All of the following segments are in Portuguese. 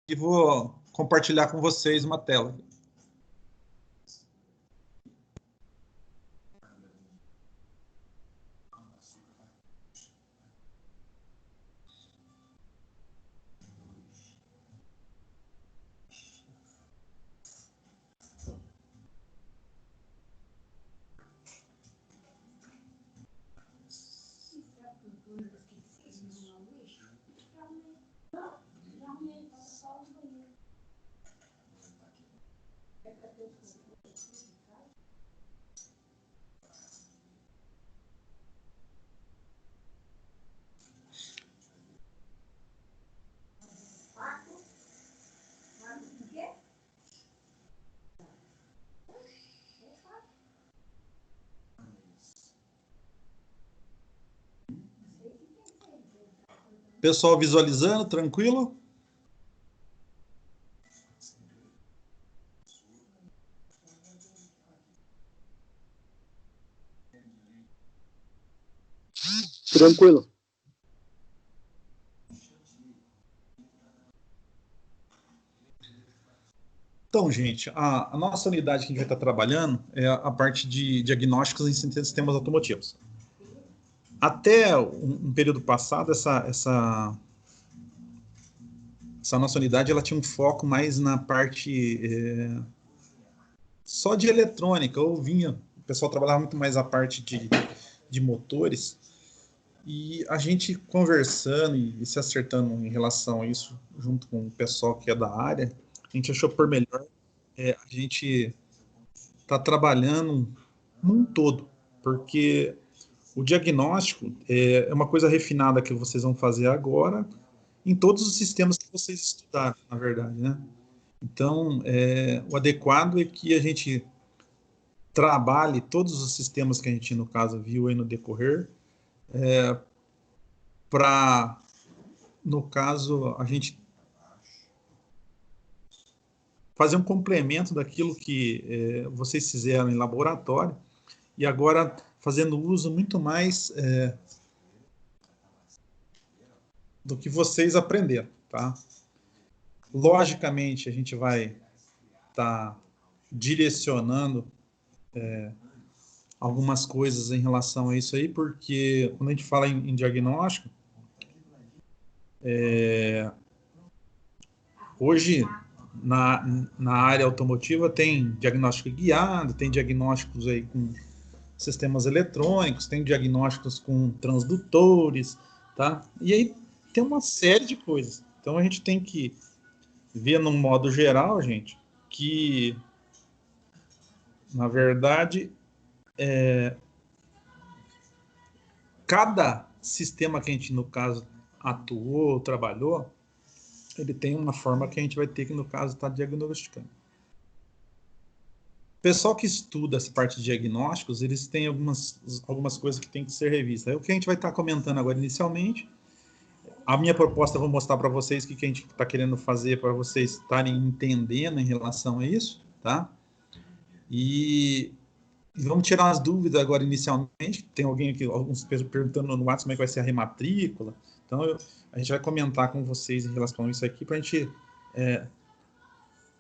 e vou compartilhar com vocês uma tela. Pessoal visualizando, tranquilo? Tranquilo. Então, gente, a nossa unidade que a gente vai estar trabalhando é a parte de diagnósticos em sistemas automotivos. Até um período passado, essa nossa unidade ela tinha um foco mais na parte só de eletrônica, o pessoal trabalhava muito mais a parte de motores, e a gente conversando e se acertando em relação a isso, junto com o pessoal que é da área, a gente achou por melhor a gente tá trabalhando num todo, porque o diagnóstico é uma coisa refinada que vocês vão fazer agora em todos os sistemas que vocês estudaram, na verdade, né? Então, o adequado é que a gente trabalhe todos os sistemas que a gente, no caso, viu aí no decorrer, para, no caso, a gente fazer um complemento daquilo que vocês fizeram em laboratório e agora fazendo uso muito mais do que vocês aprenderam, tá? Logicamente, a gente vai estar direcionando algumas coisas em relação a isso aí, porque quando a gente fala em diagnóstico, hoje na área automotiva tem diagnóstico guiado, tem diagnósticos aí com sistemas eletrônicos, tem diagnósticos com transdutores, tá? E aí tem uma série de coisas. Então a gente tem que ver num modo geral, gente, que na verdade cada sistema que a gente, no caso, atuou, trabalhou, ele tem uma forma que a gente vai ter que, no caso, estar diagnosticando. O pessoal que estuda essa parte de diagnósticos, eles têm algumas coisas que tem que ser revistas. É o que a gente vai estar comentando agora inicialmente. A minha proposta, eu vou mostrar para vocês o que a gente está querendo fazer para vocês estarem entendendo em relação a isso, tá? E vamos tirar umas dúvidas agora inicialmente. Tem alguém aqui, alguns perguntando no WhatsApp como é que vai ser a rematrícula. Então, a gente vai comentar com vocês em relação a isso aqui para a gente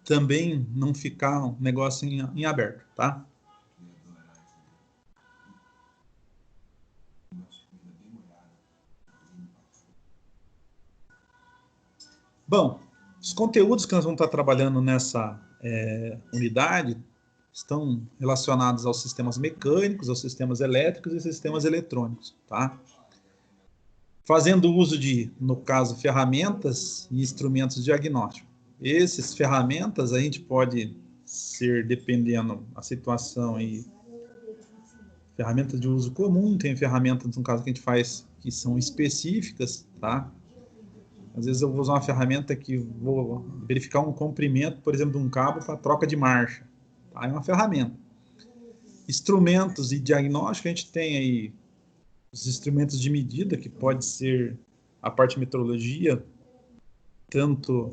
também não ficar um negócio em aberto, tá? Bom, os conteúdos que nós vamos estar trabalhando nessa unidade estão relacionados aos sistemas mecânicos, aos sistemas elétricos e sistemas eletrônicos, tá? Fazendo uso de, no caso, ferramentas e instrumentos diagnósticos. Essas ferramentas a gente pode ser, dependendo da situação, e ferramentas de uso comum, tem ferramentas, no caso, que a gente faz que são específicas, tá? Às vezes eu vou usar uma ferramenta que vou verificar um comprimento, por exemplo, de um cabo para troca de marcha. Tá? É uma ferramenta. Instrumentos e diagnóstico, a gente tem aí os instrumentos de medida, que pode ser a parte de metrologia, tanto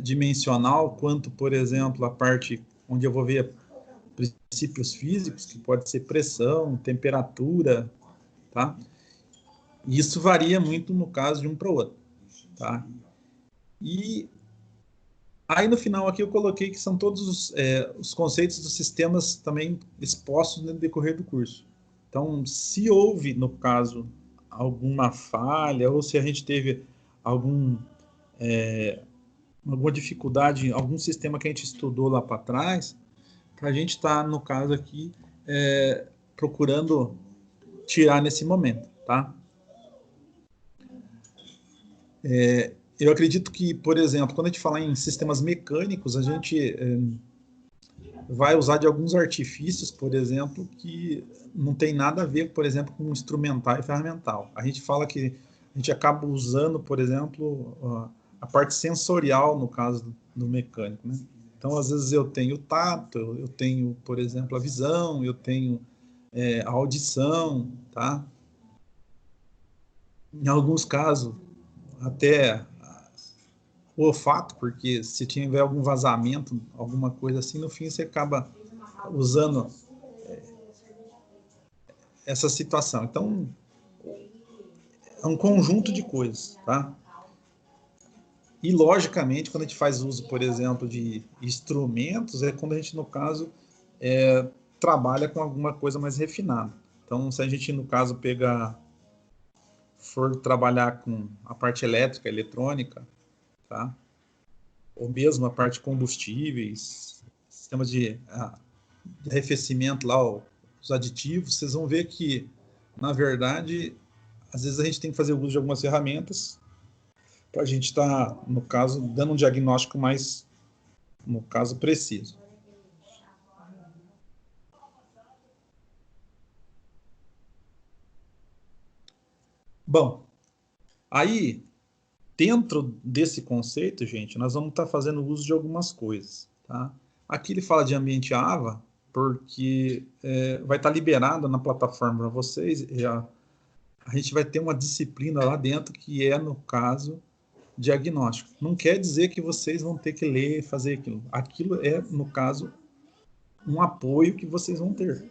dimensional, quanto, por exemplo, a parte onde eu vou ver princípios físicos, que pode ser pressão, temperatura, tá? E isso varia muito no caso de um para o outro, tá? E Aí no final aqui eu coloquei que são todos os conceitos dos sistemas também expostos no decorrer do curso. Então, se houve, no caso, alguma falha, ou se a gente teve alguma dificuldade em algum sistema que a gente estudou lá para trás, a gente está, no caso aqui, procurando tirar nesse momento, tá? Eu acredito que, por exemplo, quando a gente fala em sistemas mecânicos, a gente vai usar de alguns artifícios, por exemplo, que não tem nada a ver, por exemplo, com instrumental e ferramental. A gente fala que a gente acaba usando, por exemplo, a parte sensorial, no caso do mecânico, né? Então, às vezes eu tenho o tato, eu tenho, por exemplo, a visão, eu tenho a audição, tá? Em alguns casos, até o olfato, porque se tiver algum vazamento, alguma coisa assim, no fim você acaba usando essa situação. Então, é um conjunto de coisas, tá? E, logicamente, quando a gente faz uso, por exemplo, de instrumentos, é quando a gente, no caso, trabalha com alguma coisa mais refinada. Então, se a gente, no caso, for trabalhar com a parte elétrica, eletrônica, tá? Ou mesmo a parte de combustíveis, sistemas de arrefecimento lá, os aditivos, vocês vão ver que, na verdade, às vezes a gente tem que fazer uso de algumas ferramentas para a gente estar, no caso, dando um diagnóstico mais, no caso, preciso. Bom, aí, dentro desse conceito, gente, nós vamos estar fazendo uso de algumas coisas, tá? Aqui ele fala de ambiente AVA, porque vai estar liberado na plataforma para vocês, a gente vai ter uma disciplina lá dentro que é, no caso, diagnóstico. Não quer dizer que vocês vão ter que ler e fazer aquilo. Aquilo é, no caso, um apoio que vocês vão ter.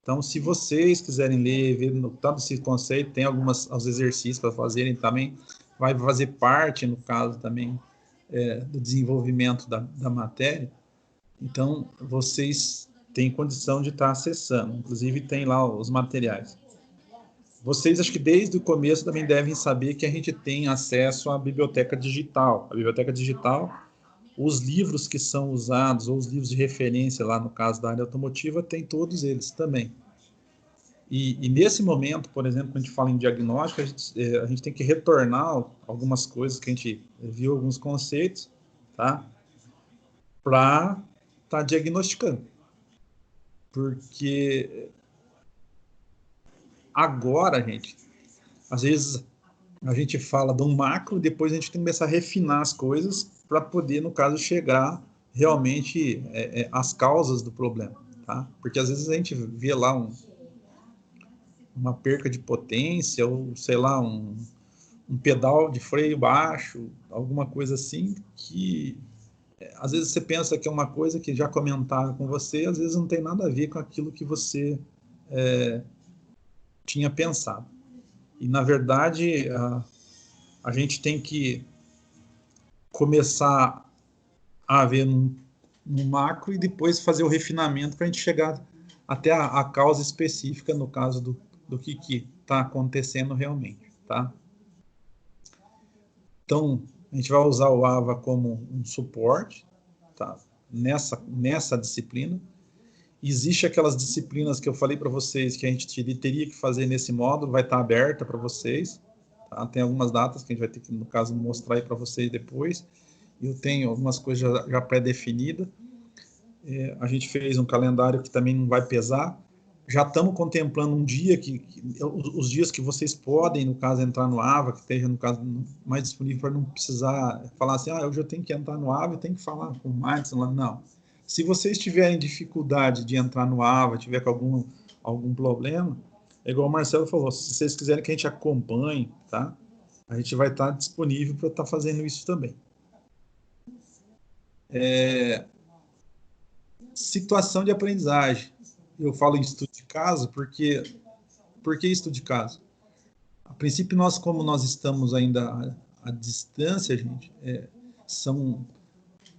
Então, se vocês quiserem ler, ver tanto esse conceito, tem os exercícios para fazerem também, vai fazer parte, no caso, também do desenvolvimento da matéria. Então, vocês têm condição de estar acessando. Inclusive, tem lá os materiais. Vocês, acho que desde o começo também devem saber que a gente tem acesso à biblioteca digital. A biblioteca digital, os livros que são usados, ou os livros de referência lá no caso da área automotiva, tem todos eles também. E nesse momento, por exemplo, quando a gente fala em diagnóstico, a gente tem que retornar algumas coisas que a gente viu, alguns conceitos, tá? Para estar diagnosticando. Porque agora, gente, às vezes a gente fala de um macro, depois a gente tem que começar a refinar as coisas para poder, no caso, chegar realmente às causas do problema, tá? Porque às vezes a gente vê lá uma perca de potência, ou sei lá, um pedal de freio baixo, alguma coisa assim, que às vezes você pensa que é uma coisa que já comentaram com você, às vezes não tem nada a ver com aquilo que você tinha pensado. E, na verdade, a gente tem que começar a ver no macro e depois fazer o refinamento para a gente chegar até a causa específica, no caso do que está acontecendo realmente, tá? Então, a gente vai usar o AVA como um suporte, tá? Nessa disciplina. Existe aquelas disciplinas que eu falei para vocês que a gente teria que fazer nesse módulo, vai estar aberta para vocês, tá? Tem algumas datas que a gente vai ter que, no caso, mostrar aí para vocês depois. Eu tenho algumas coisas já pré-definidas. A gente fez um calendário que também não vai pesar. Já estamos contemplando um dia os dias que vocês podem, no caso, entrar no AVA, que esteja, no caso, mais disponível para não precisar falar assim, hoje eu tenho que entrar no AVA e tenho que falar com o Marcos lá. Não. Se vocês tiverem dificuldade de entrar no AVA, tiver com algum problema, é igual o Marcelo falou, se vocês quiserem que a gente acompanhe, tá? A gente vai estar disponível para estar fazendo isso também. Situação de aprendizagem. Eu falo em estudo de caso porque... Por que estudo de caso? A princípio, como nós estamos ainda à distância, gente, são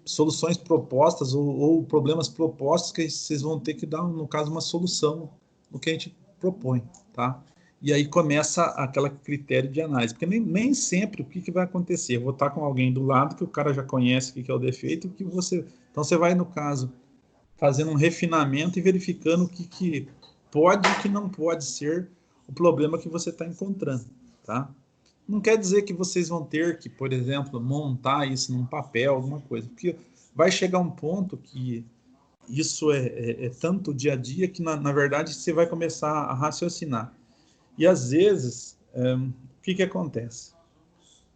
soluções propostas ou problemas propostos que vocês vão ter que dar, no caso, uma solução no que a gente propõe, tá? E aí começa aquele critério de análise, porque nem sempre o que vai acontecer? Eu vou estar com alguém do lado que o cara já conhece o que é o defeito, que você... Então você vai, no caso, fazendo um refinamento e verificando o que pode e o que não pode ser o problema que você está encontrando, tá? Não quer dizer que vocês vão ter que, por exemplo, montar isso num papel, alguma coisa, porque vai chegar um ponto que isso é tanto dia a dia que, na verdade, você vai começar a raciocinar. E, às vezes, o que acontece?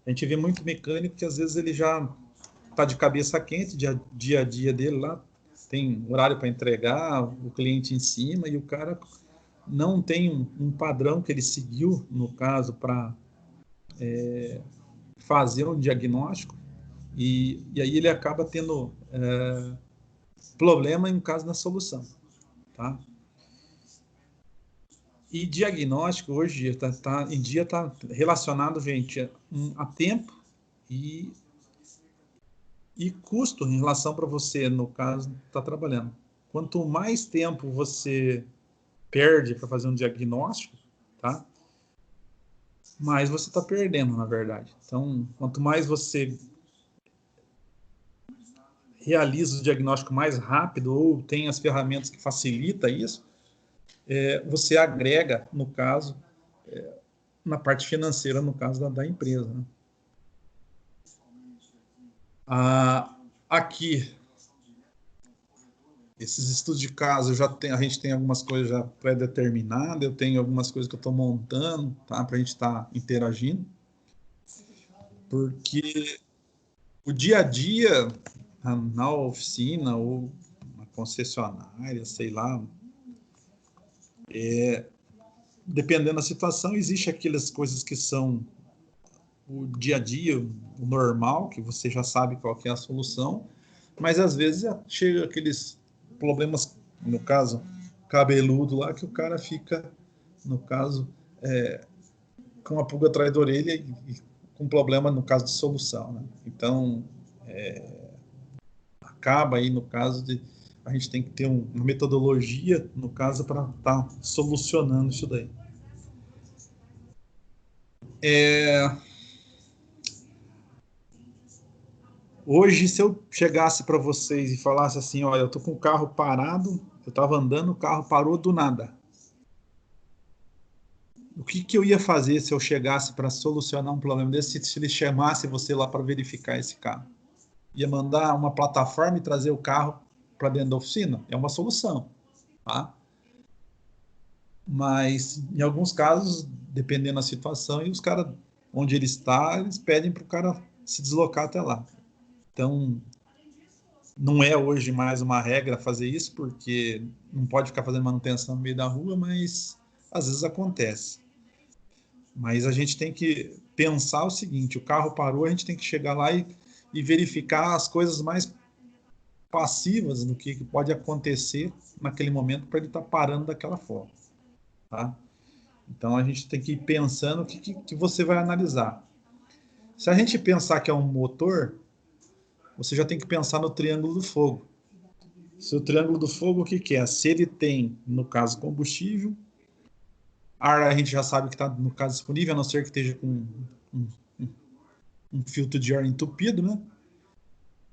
A gente vê muito mecânico que, às vezes, ele já está de cabeça quente, dia a dia dele lá, tem horário para entregar, o cliente em cima, e o cara não tem um padrão que ele seguiu, no caso, para fazer um diagnóstico, e aí ele acaba tendo problema, em caso, na solução. Tá? E diagnóstico, hoje, em dia, está relacionado, gente, a tempo e custo em relação para você, no caso, estar trabalhando. Quanto mais tempo você perde para fazer um diagnóstico, tá? Mais você está perdendo, na verdade. Então, quanto mais você realiza o diagnóstico mais rápido ou tem as ferramentas que facilitam isso, você agrega, no caso, na parte financeira, no caso da empresa. Né? Aqui, esses estudos de caso, a gente tem algumas coisas já pré-determinadas, eu tenho algumas coisas que eu estou montando, tá, para a gente estar interagindo, porque o dia a dia na oficina ou na concessionária, sei lá, dependendo da situação, existe aquelas coisas que são o dia a dia, o normal, que você já sabe qual que é a solução, mas às vezes chega aqueles problemas, no caso, cabeludo lá, que o cara fica, no caso, com a pulga atrás da orelha e com problema, no caso, de solução. Né? Então, acaba aí, no caso, de a gente tem que ter uma metodologia, no caso, para estar solucionando isso daí. Hoje, se eu chegasse para vocês e falasse assim, olha, eu tô com o carro parado, eu estava andando, o carro parou do nada. O que eu ia fazer se eu chegasse para solucionar um problema desse, se ele chamasse você lá para verificar esse carro? Ia mandar uma plataforma e trazer o carro para dentro da oficina? É uma solução, tá? Mas, em alguns casos, dependendo da situação, e os caras, onde ele está, eles pedem para o cara se deslocar até lá. Então, não é hoje mais uma regra fazer isso, porque não pode ficar fazendo manutenção no meio da rua, mas às vezes acontece. Mas a gente tem que pensar o seguinte, o carro parou, a gente tem que chegar lá e verificar as coisas mais passivas do que pode acontecer naquele momento para ele estar parando daquela forma. Tá? Então a gente tem que ir pensando o que você vai analisar. Se a gente pensar que é um motor, você já tem que pensar no triângulo do fogo. Se o triângulo do fogo, o que é? Se ele tem, no caso, combustível, ar a gente já sabe que está, no caso, disponível, a não ser que esteja com um filtro de ar entupido, né?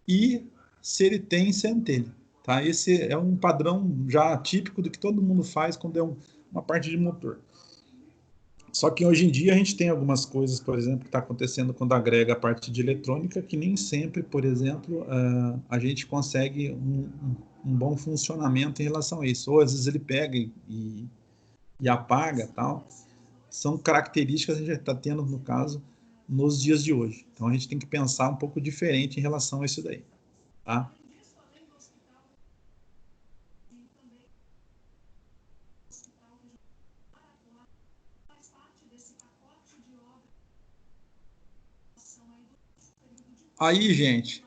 E se ele tem centelha. Tá? Esse é um padrão já típico do que todo mundo faz quando é uma parte de motor. Só que hoje em dia a gente tem algumas coisas, por exemplo, que está acontecendo quando agrega a parte de eletrônica, que nem sempre, por exemplo, a gente consegue um bom funcionamento em relação a isso. Ou às vezes ele pega e apaga, tal. São características que a gente está tendo, no caso, nos dias de hoje. Então a gente tem que pensar um pouco diferente em relação a isso daí. Tá? Aí, gente,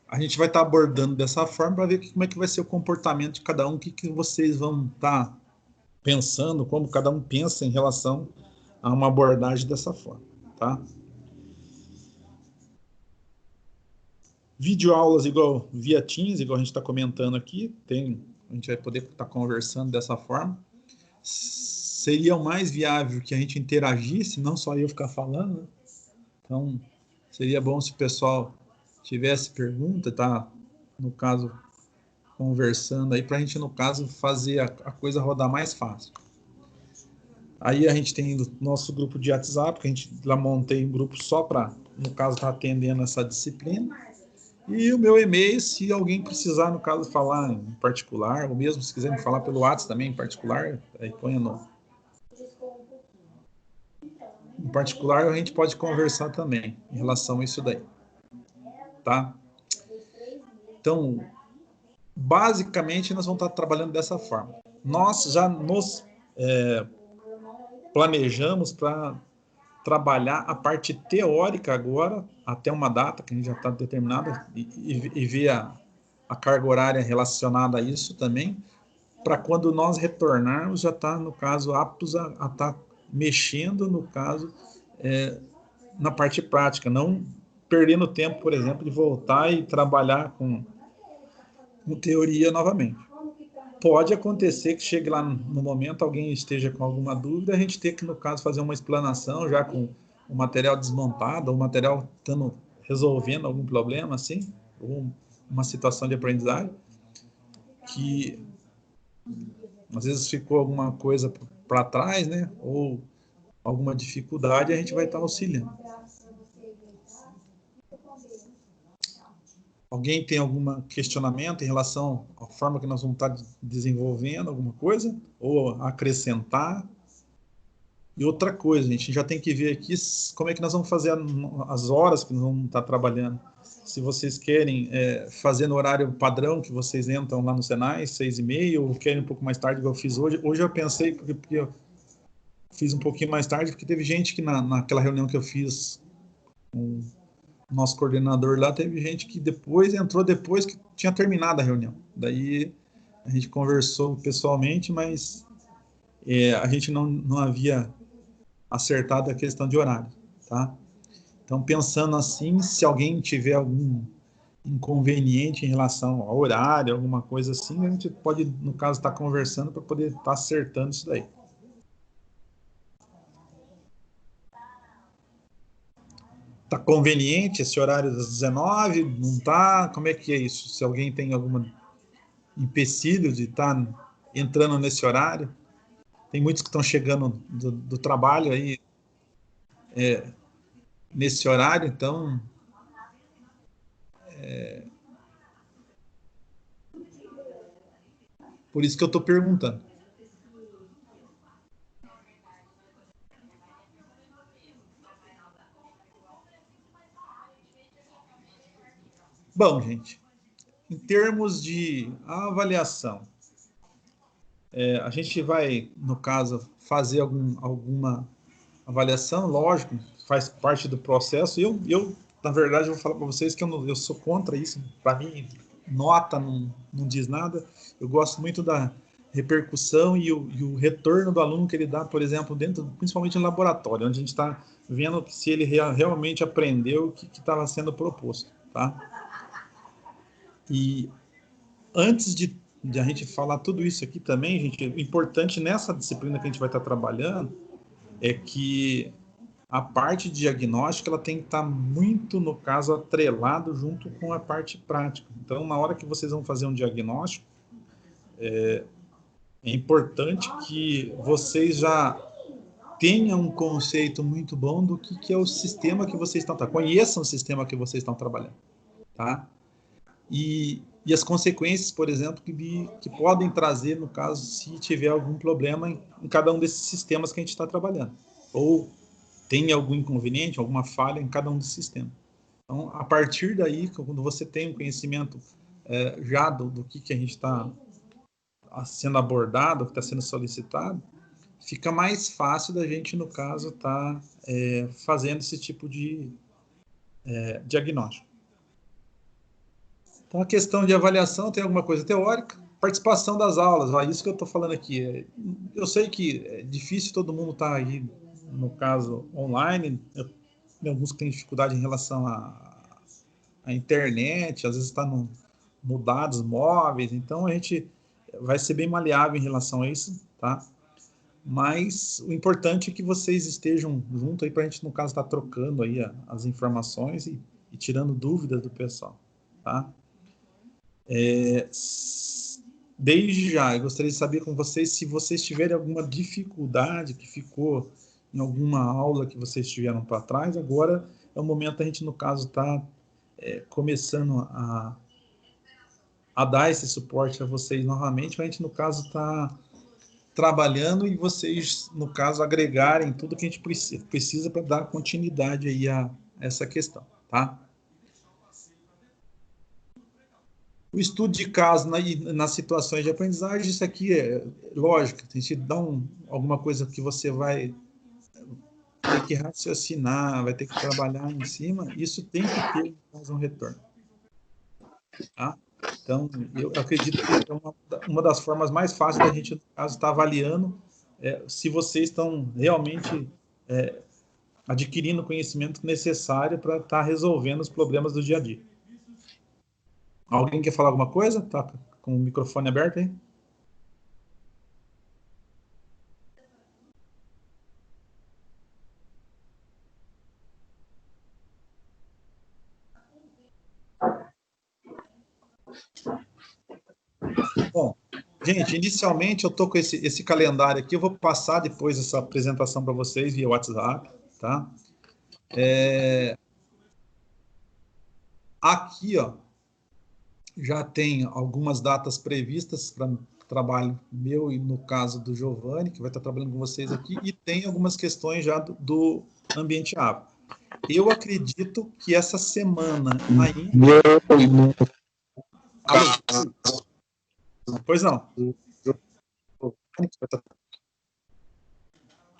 a gente vai estar abordando dessa forma para ver como é que vai ser o comportamento de cada um, o que vocês vão estar pensando, como cada um pensa em relação a uma abordagem dessa forma, tá? videoaulas igual via Teams, igual a gente está comentando aqui, a gente vai poder estar conversando dessa forma. Seria o mais viável que a gente interagisse, não só eu ficar falando, né? Então, seria bom se o pessoal tivesse pergunta, tá? No caso, conversando aí, para a gente, no caso, fazer a coisa rodar mais fácil. Aí a gente tem o nosso grupo de WhatsApp, que a gente lá montei um grupo só para, no caso, estar atendendo essa disciplina. E o meu e-mail, se alguém precisar, no caso, falar em particular, ou mesmo se quiser me falar pelo WhatsApp também em particular, aí põe no... Em particular, a gente pode conversar também em relação a isso daí. Tá? Então, basicamente, nós vamos estar trabalhando dessa forma. Nós já nos planejamos para trabalhar a parte teórica agora, até uma data que a gente já está determinada, e ver a carga horária relacionada a isso também, para quando nós retornarmos, já está, no caso, aptos a estar mexendo, no caso, na parte prática, não perdendo tempo, por exemplo, de voltar e trabalhar com teoria novamente. Pode acontecer que chegue lá no momento, alguém esteja com alguma dúvida, a gente ter que, no caso, fazer uma explanação já com o material desmontado, o material estando resolvendo algum problema, assim, ou uma situação de aprendizagem, que às vezes ficou alguma coisa para trás, né, ou alguma dificuldade, a gente vai estar auxiliando. Alguém tem algum questionamento em relação à forma que nós vamos estar desenvolvendo alguma coisa? Ou acrescentar? E outra coisa, a gente já tem que ver aqui como é que nós vamos fazer as horas que nós vamos estar trabalhando. Se vocês querem fazer no horário padrão que vocês entram lá no Senai, 6h30, ou querem um pouco mais tarde, igual eu fiz hoje. Hoje eu pensei, porque eu fiz um pouquinho mais tarde, porque teve gente que naquela reunião que eu fiz com o nosso coordenador lá, teve gente que entrou depois que tinha terminado a reunião. Daí a gente conversou pessoalmente, mas a gente não havia acertado a questão de horário, tá? Então, pensando assim, se alguém tiver algum inconveniente em relação ao horário, alguma coisa assim, a gente pode, no caso, estar conversando para poder estar acertando isso daí. Tá conveniente esse horário das 19? Não tá? Como é que é isso? Se alguém tem algum empecilho de estar entrando nesse horário? Tem muitos que estão chegando do trabalho aí nesse horário, então por isso que eu estou perguntando. Bom, gente, em termos de avaliação, a gente vai, no caso, fazer alguma avaliação, lógico, faz parte do processo. Eu na verdade, vou falar para vocês que eu sou contra isso. Para mim, nota não diz nada. Eu gosto muito da repercussão e o retorno do aluno que ele dá, por exemplo, principalmente no laboratório, onde a gente está vendo se ele realmente aprendeu o que estava sendo proposto, tá? E antes de a gente falar tudo isso aqui também, gente, o importante nessa disciplina que a gente vai estar trabalhando é que a parte de diagnóstica ela tem que estar muito, no caso, atrelado junto com a parte prática. Então, na hora que vocês vão fazer um diagnóstico, é importante que vocês já tenham um conceito muito bom do que é o sistema que vocês estão trabalhando, conheçam o sistema que vocês estão trabalhando, tá? E as consequências, por exemplo, que podem trazer, no caso, se tiver algum problema em cada um desses sistemas que a gente está trabalhando. Ou tem algum inconveniente, alguma falha em cada um desses sistemas. Então, a partir daí, quando você tem um conhecimento já do que a gente está sendo abordado, que está sendo solicitado, fica mais fácil da gente, no caso, estar fazendo esse tipo de diagnóstico. Então, a questão de avaliação tem alguma coisa teórica, participação das aulas, isso que eu estou falando aqui. Eu sei que é difícil todo mundo estar aí, no caso, online. Tem alguns que têm dificuldade em relação a internet, às vezes está no dados móveis, então a gente vai ser bem maleável em relação a isso, tá? Mas o importante é que vocês estejam junto aí para a gente, no caso, estar trocando aí as informações e tirando dúvidas do pessoal, tá? Desde já, eu gostaria de saber com vocês se vocês tiverem alguma dificuldade que ficou em alguma aula que vocês tiveram para trás. Agora é o momento a gente, no caso, tá começando a dar esse suporte a vocês novamente, para a gente, no caso, tá trabalhando e vocês, no caso, agregarem tudo que a gente precisa para dar continuidade aí a essa questão, tá? O estudo de caso nas situações de aprendizagem, isso aqui é lógico, a gente dá alguma coisa que você vai ter que raciocinar, vai ter que trabalhar em cima, isso tem que ter um retorno. Tá? Então, eu acredito que é uma das formas mais fáceis da gente, no caso, estar avaliando se vocês estão realmente adquirindo o conhecimento necessário para estar resolvendo os problemas do dia a dia. Alguém quer falar alguma coisa? Tá com o microfone aberto aí? Bom, gente, inicialmente eu estou com esse calendário aqui, eu vou passar depois essa apresentação para vocês via WhatsApp, tá? Aqui, ó, já tem algumas datas previstas para trabalho meu e no caso do Giovanni, que vai estar trabalhando com vocês aqui, e tem algumas questões já do ambiente água. Eu acredito que essa semana ainda... Alô? Pois não.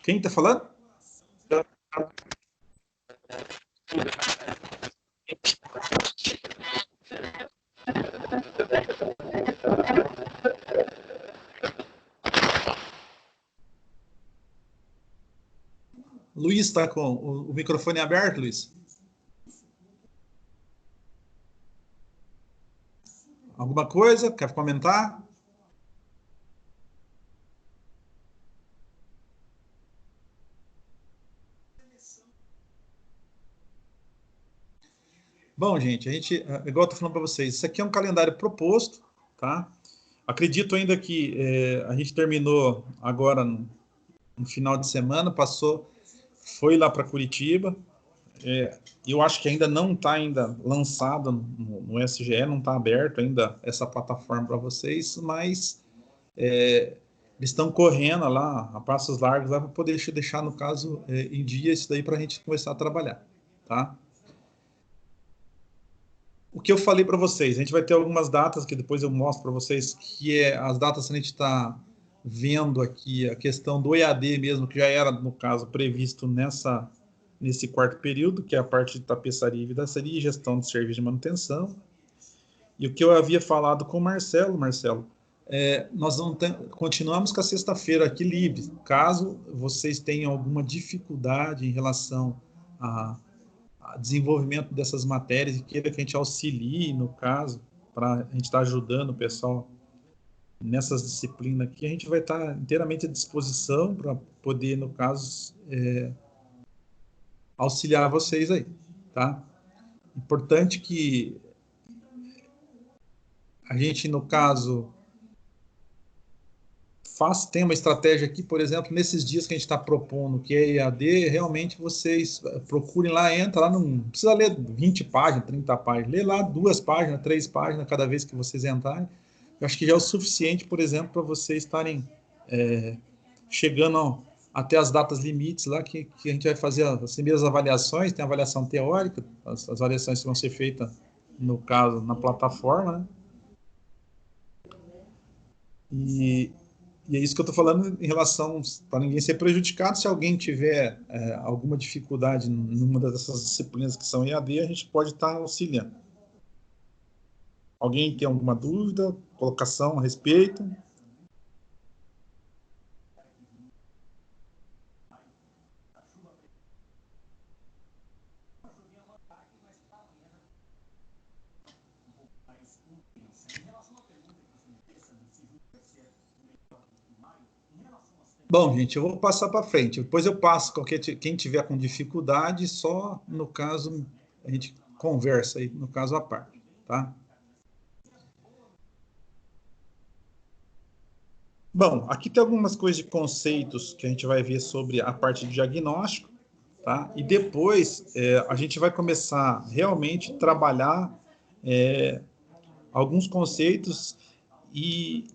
Quem está falando? Luiz está com o microfone aberto, Luiz? Alguma coisa? Quer comentar? Bom, gente, igual eu estou falando para vocês, isso aqui é um calendário proposto, tá? Acredito ainda que a gente terminou agora no final de semana, foi lá para Curitiba. Eu acho que ainda não está ainda lançado no SGE, não está aberto ainda essa plataforma para vocês, mas eles estão correndo lá a passos largos lá para poder deixar, no caso, em dia isso daí para a gente começar a trabalhar, tá? O que eu falei para vocês, a gente vai ter algumas datas que depois eu mostro para vocês, que as datas que a gente está vendo aqui, a questão do EAD mesmo, que já era, no caso, previsto nesse quarto período, que é a parte de tapeçaria e vidraçaria e gestão de serviço de manutenção. E o que eu havia falado com o Marcelo, nós não continuamos com a sexta-feira aqui livre. Caso vocês tenham alguma dificuldade em relação a desenvolvimento dessas matérias e queira que a gente auxilie, no caso, para a gente estar ajudando o pessoal nessas disciplinas aqui, a gente vai estar inteiramente à disposição para poder, no caso, auxiliar vocês aí, tá? Importante que a gente, no caso, tem uma estratégia aqui, por exemplo, nesses dias que a gente está propondo, que é EAD, realmente vocês procurem lá, entra lá, não precisa ler 20 páginas, 30 páginas, lê lá 2 páginas, 3 páginas cada vez que vocês entrarem. Eu acho que já é o suficiente, por exemplo, para vocês estarem chegando até as datas limites lá, que a gente vai fazer as primeiras avaliações, tem a avaliação teórica, as avaliações que vão ser feitas, no caso, na plataforma, né? E é isso que eu estou falando em relação para ninguém ser prejudicado. Se alguém tiver alguma dificuldade numa dessas disciplinas que são EAD, a gente pode estar auxiliando. Alguém tem alguma dúvida, colocação a respeito? Bom, gente, eu vou passar para frente. Depois eu passo, quem tiver com dificuldade, só no caso, a gente conversa aí, no caso à parte, tá? Bom, aqui tem algumas coisas de conceitos que a gente vai ver sobre a parte de diagnóstico, tá? E depois a gente vai começar realmente a trabalhar alguns conceitos e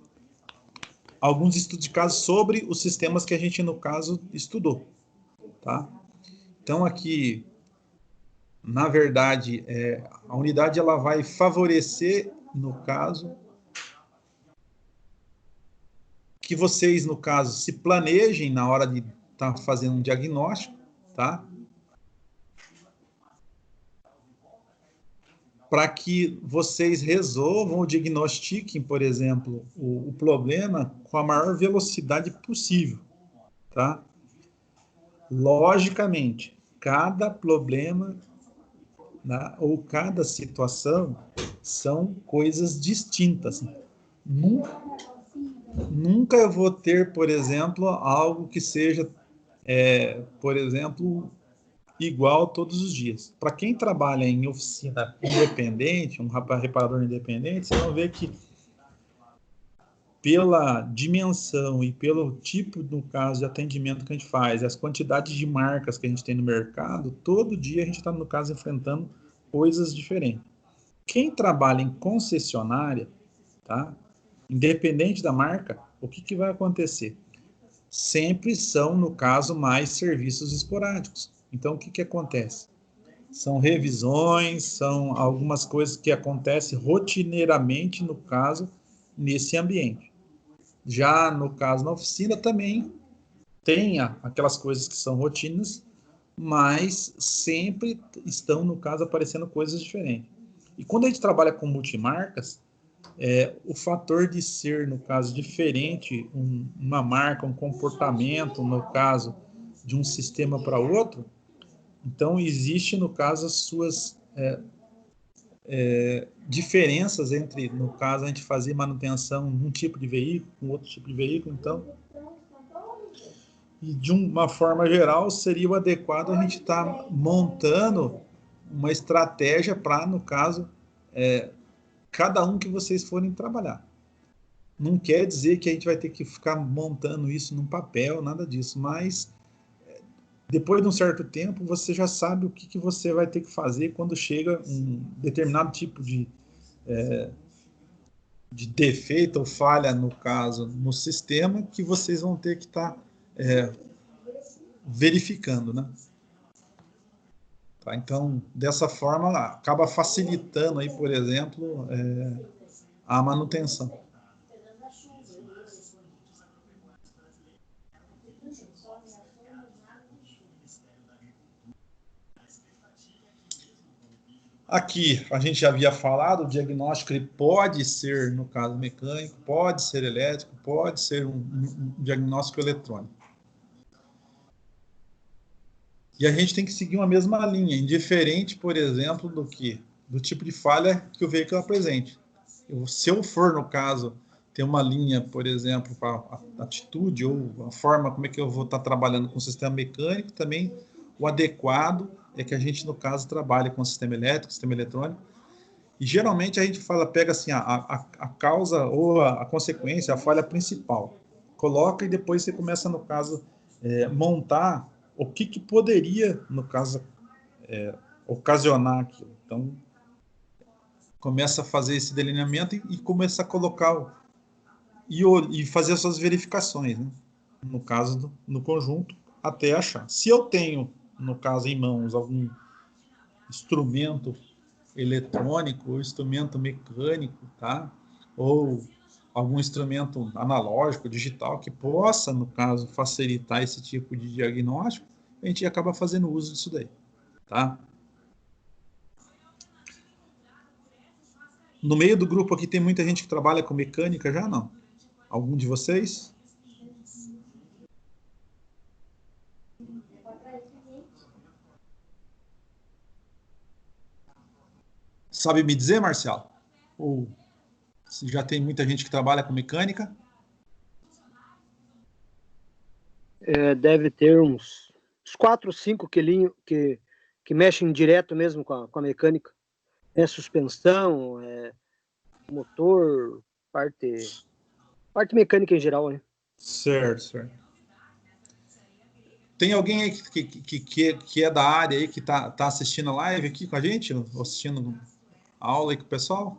alguns estudos de caso sobre os sistemas que a gente, no caso, estudou, tá? Então, aqui, na verdade, a unidade ela vai favorecer, no caso, que vocês, no caso, se planejem na hora de estar fazendo um diagnóstico, tá? Para que vocês resolvam ou diagnostiquem, por exemplo, o problema com a maior velocidade possível, tá? Logicamente, cada problema, né, ou cada situação são coisas distintas. Nunca eu vou ter, por exemplo, algo que seja, por exemplo, igual todos os dias. Para quem trabalha em oficina independente, um reparador independente, vocês vão ver que pela dimensão e pelo tipo, no caso, de atendimento que a gente faz, as quantidades de marcas que a gente tem no mercado, todo dia a gente está, no caso, enfrentando coisas diferentes. Quem trabalha em concessionária, tá? Independente da marca, o que vai acontecer? Sempre são, no caso, mais serviços esporádicos. Então, o que acontece? São revisões, são algumas coisas que acontecem rotineiramente, no caso, nesse ambiente. Já no caso na oficina também tem aquelas coisas que são rotinas, mas sempre estão, no caso, aparecendo coisas diferentes. E quando a gente trabalha com multimarcas, o fator de ser, no caso, diferente, uma marca, um comportamento, no caso, de um sistema para outro, então existe, no caso, as suas diferenças entre, no caso, a gente fazer manutenção num tipo de veículo, com outro tipo de veículo, então, e de uma forma geral, seria o adequado a gente estar montando uma estratégia para, no caso, cada um que vocês forem trabalhar. Não quer dizer que a gente vai ter que ficar montando isso num papel, nada disso, mas depois de um certo tempo, você já sabe o que você vai ter que fazer quando chega um determinado tipo de defeito ou falha, no caso, no sistema, que vocês vão ter que estar verificando, né? Tá? Então, dessa forma, acaba facilitando aí, por exemplo, a manutenção. Aqui, a gente já havia falado, o diagnóstico ele pode ser, no caso mecânico, pode ser elétrico, pode ser um diagnóstico eletrônico. E a gente tem que seguir uma mesma linha, indiferente, por exemplo, do tipo de falha que o veículo apresente. Se eu for, no caso, ter uma linha, por exemplo, para a atitude ou a forma como é que eu vou estar trabalhando com o sistema mecânico, também o adequado é que a gente, no caso, trabalhe com o sistema elétrico, sistema eletrônico. E geralmente a gente pega assim, a causa ou a consequência, a falha principal. Coloca e depois você começa, no caso, montar o que poderia, no caso, ocasionar aquilo. Então, começa a fazer esse delineamento e começa a colocar e fazer as suas verificações, né? No caso, no conjunto, até achar. Se eu tenho, no caso, em mãos, algum instrumento eletrônico ou instrumento mecânico, tá? Ou algum instrumento analógico, digital, que possa, no caso, facilitar esse tipo de diagnóstico, a gente acaba fazendo uso disso daí, tá? No meio do grupo aqui tem muita gente que trabalha com mecânica já, não? Algum de vocês? Sabe me dizer, Marcial? Ou se já tem muita gente que trabalha com mecânica? Deve ter uns 4, 5 quilinhos que mexem direto mesmo com a mecânica. Suspensão, motor, parte mecânica em geral, né? Certo. Tem alguém aí que é da área aí, que tá assistindo a live aqui com a gente, assistindo a aula aí com o pessoal,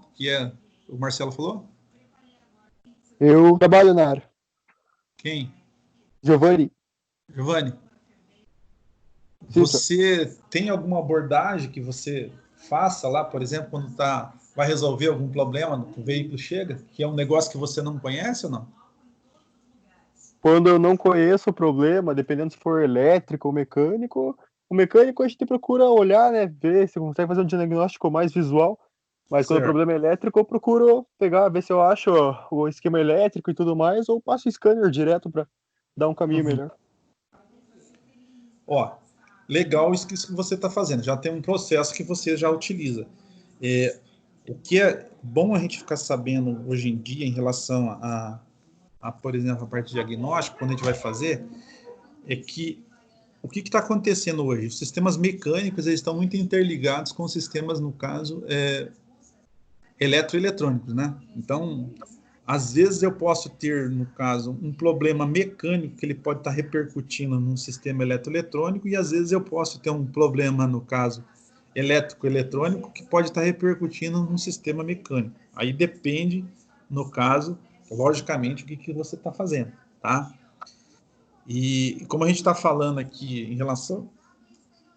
o Marcelo falou? Eu trabalho na área. Quem? Giovanni. Sim, Você tem alguma abordagem que você faça lá, por exemplo, quando vai resolver algum problema que o veículo chega, que é um negócio que você não conhece ou não? Quando eu não conheço o problema, dependendo se for elétrico ou mecânico, o mecânico a gente procura olhar, né, ver se consegue fazer um diagnóstico mais visual. Mas quando o problema é elétrico, eu procuro ver se eu acho o esquema elétrico e tudo mais, ou passo o scanner direto para dar um caminho melhor. Ó, legal isso que você está fazendo. Já tem um processo que você já utiliza. O que é bom a gente ficar sabendo hoje em dia em relação por exemplo, a parte de diagnóstico, quando a gente vai fazer, é que o que está acontecendo hoje? Os sistemas mecânicos eles estão muito interligados com os sistemas, no caso, eletroeletrônicos, né? Então, às vezes eu posso ter, no caso, um problema mecânico que ele pode estar repercutindo num sistema eletroeletrônico e às vezes eu posso ter um problema, no caso, elétrico-eletrônico que pode estar repercutindo num sistema mecânico. Aí depende, no caso, logicamente, o que você está fazendo, tá? E como a gente está falando aqui em relação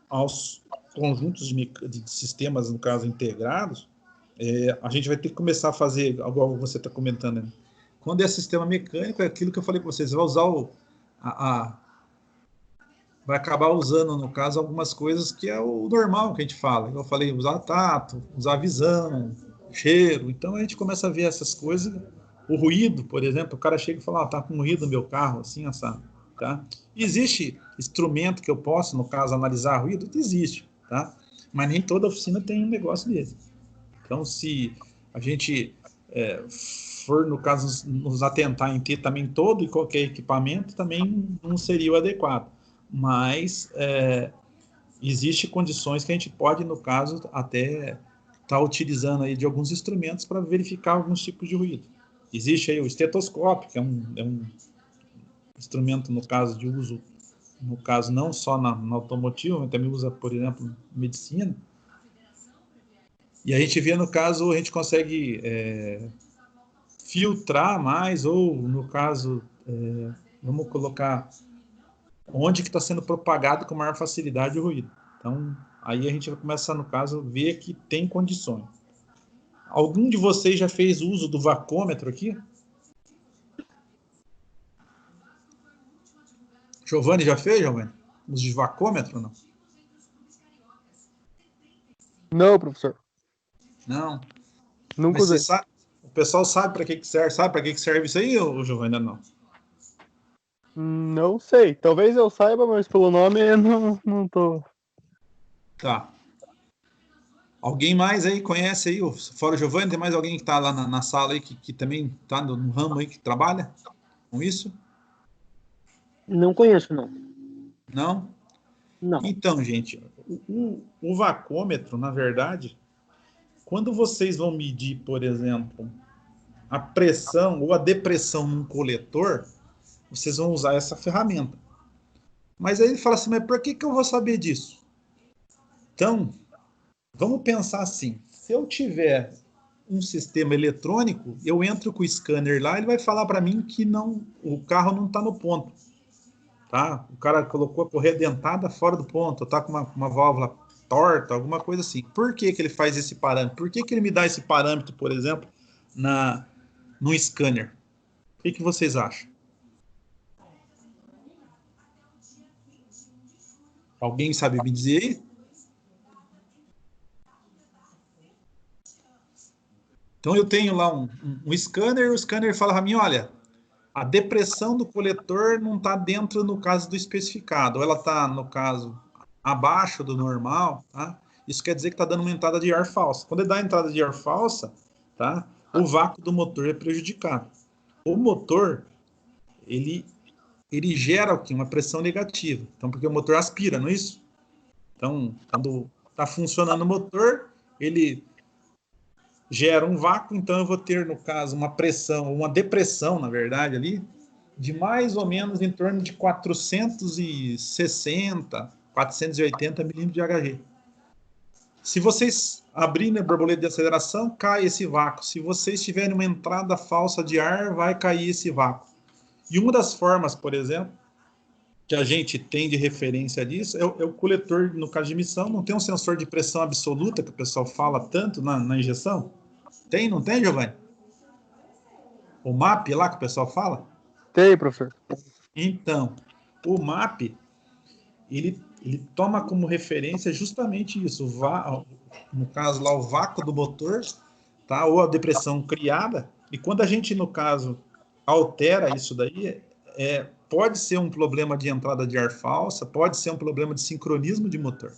aos conjuntos de sistemas, no caso, integrados, a gente vai ter que começar a fazer, igual você está comentando, né? Quando é sistema mecânico, é aquilo que eu falei para vocês, vai usar vai acabar usando, no caso, algumas coisas que é o normal que a gente fala. Eu falei, usar tato, usar visão, cheiro. Então a gente começa a ver essas coisas. O ruído, por exemplo, o cara chega e fala, tá com ruído no meu carro, assim, assado, tá? Existe instrumento que eu posso, no caso, analisar ruído? Existe, tá? Mas nem toda oficina tem um negócio desse. Então, se a gente for, no caso, nos atentar em ter também todo e qualquer equipamento, também não seria o adequado. Mas existe condições que a gente pode, no caso, até estar utilizando aí de alguns instrumentos para verificar alguns tipos de ruído. Existe aí o estetoscópio, que é um instrumento, no caso, de uso, no caso, não só no automotivo, mas também usa, por exemplo, em medicina. E a gente vê, no caso, a gente consegue filtrar mais, ou, no caso, vamos colocar onde que está sendo propagado com maior facilidade o ruído. Então, aí a gente vai começar, no caso, a ver que tem condições. Algum de vocês já fez uso do vacômetro aqui? Giovanni já fez, Giovanni? Uso de vacômetro ou não? Não, professor. Não. Nunca Mas usei. o pessoal sabe para que serve? Sabe para que serve isso aí, ou Giovanni? Não. Não sei. Talvez eu saiba, mas pelo nome eu não tô. Tá. Alguém mais aí conhece aí, fora o Giovanni, tem mais alguém que está lá na sala aí que também está no ramo aí que trabalha com isso? Não conheço, não. Não? Não. Então, gente, o vacômetro, na verdade, quando vocês vão medir, por exemplo, a pressão ou a depressão num coletor, vocês vão usar essa ferramenta. Mas aí ele fala assim, mas por que eu vou saber disso? Então, vamos pensar assim, se eu tiver um sistema eletrônico, eu entro com o scanner lá, ele vai falar para mim que o carro não está no ponto. Tá? O cara colocou a correia dentada fora do ponto, está com uma válvula torta, alguma coisa assim. Por que ele faz esse parâmetro? Por que ele me dá esse parâmetro, por exemplo, no scanner? O que vocês acham? Alguém sabe me dizer aí? Então eu tenho lá um scanner, o scanner fala para mim, olha, a depressão do coletor não está dentro, no caso, do especificado, ou ela está, no caso, abaixo do normal, tá? Isso quer dizer que está dando uma entrada de ar falsa. Quando ele dá entrada de ar falsa, tá? O vácuo do motor é prejudicado. O motor, ele ele gera o quê? Uma pressão negativa. Então, porque o motor aspira, não é isso? Então, quando está funcionando o motor, ele gera um vácuo, então eu vou ter, no caso, uma pressão, uma depressão, na verdade, ali, de mais ou menos em torno de 460, 480 milímetros de Hg. Se vocês abrirem a borboleta de aceleração, cai esse vácuo. Se vocês tiverem uma entrada falsa de ar, vai cair esse vácuo. E uma das formas, por exemplo, que a gente tem de referência disso é o coletor, no caso de emissão. Não tem um sensor de pressão absoluta, que o pessoal fala tanto na injeção? Tem, não tem, Giovanni? O MAP lá que o pessoal fala? Tem, professor. Então, o MAP, ele toma como referência justamente isso, no caso lá, o vácuo do motor, tá? Ou a depressão criada, e quando a gente, no caso, altera isso daí, pode ser um problema de entrada de ar falsa, pode ser um problema de sincronismo de motor.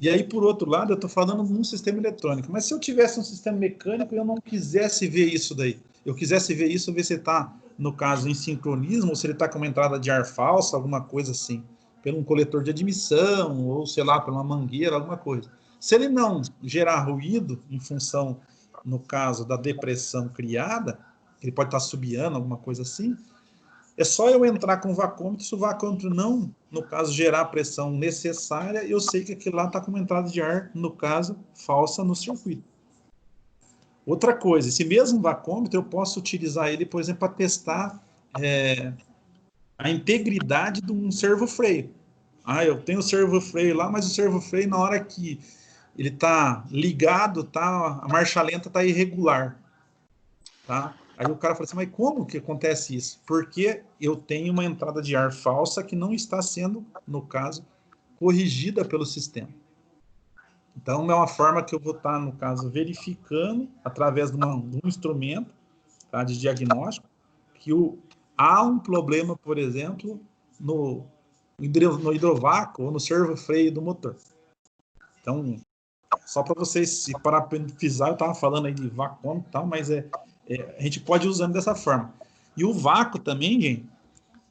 E aí, por outro lado, eu estou falando num sistema eletrônico, mas se eu tivesse um sistema mecânico e eu não quisesse ver isso daí, eu quisesse ver isso, ver se está, no caso, em sincronismo, ou se ele está com uma entrada de ar falsa, alguma coisa assim, pelo um coletor de admissão, ou sei lá, pela uma mangueira, alguma coisa. Se ele não gerar ruído em função, no caso, da depressão criada, ele pode estar subiando, alguma coisa assim, é só eu entrar com o vacômetro, se o vacômetro não, no caso, gerar a pressão necessária, eu sei que aquilo lá está com uma entrada de ar, no caso, falsa no circuito. Outra coisa, esse mesmo vacômetro, eu posso utilizar ele, por exemplo, para testar a integridade de um servo-freio. Eu tenho o servo-freio lá, mas o servo-freio, na hora que ele está ligado, a marcha lenta está irregular. Tá? Aí o cara fala assim, mas como que acontece isso? Porque eu tenho uma entrada de ar falsa que não está sendo, no caso, corrigida pelo sistema. Então, é uma forma que eu vou estar, no caso, verificando, através de um instrumento, tá, de diagnóstico, que há um problema, por exemplo, no hidrovácuo ou no servo-freio do motor. Então, só para vocês se parabenizar, eu estava falando aí de vacômetro e tal, mas a gente pode ir usando dessa forma. E o vácuo também, gente,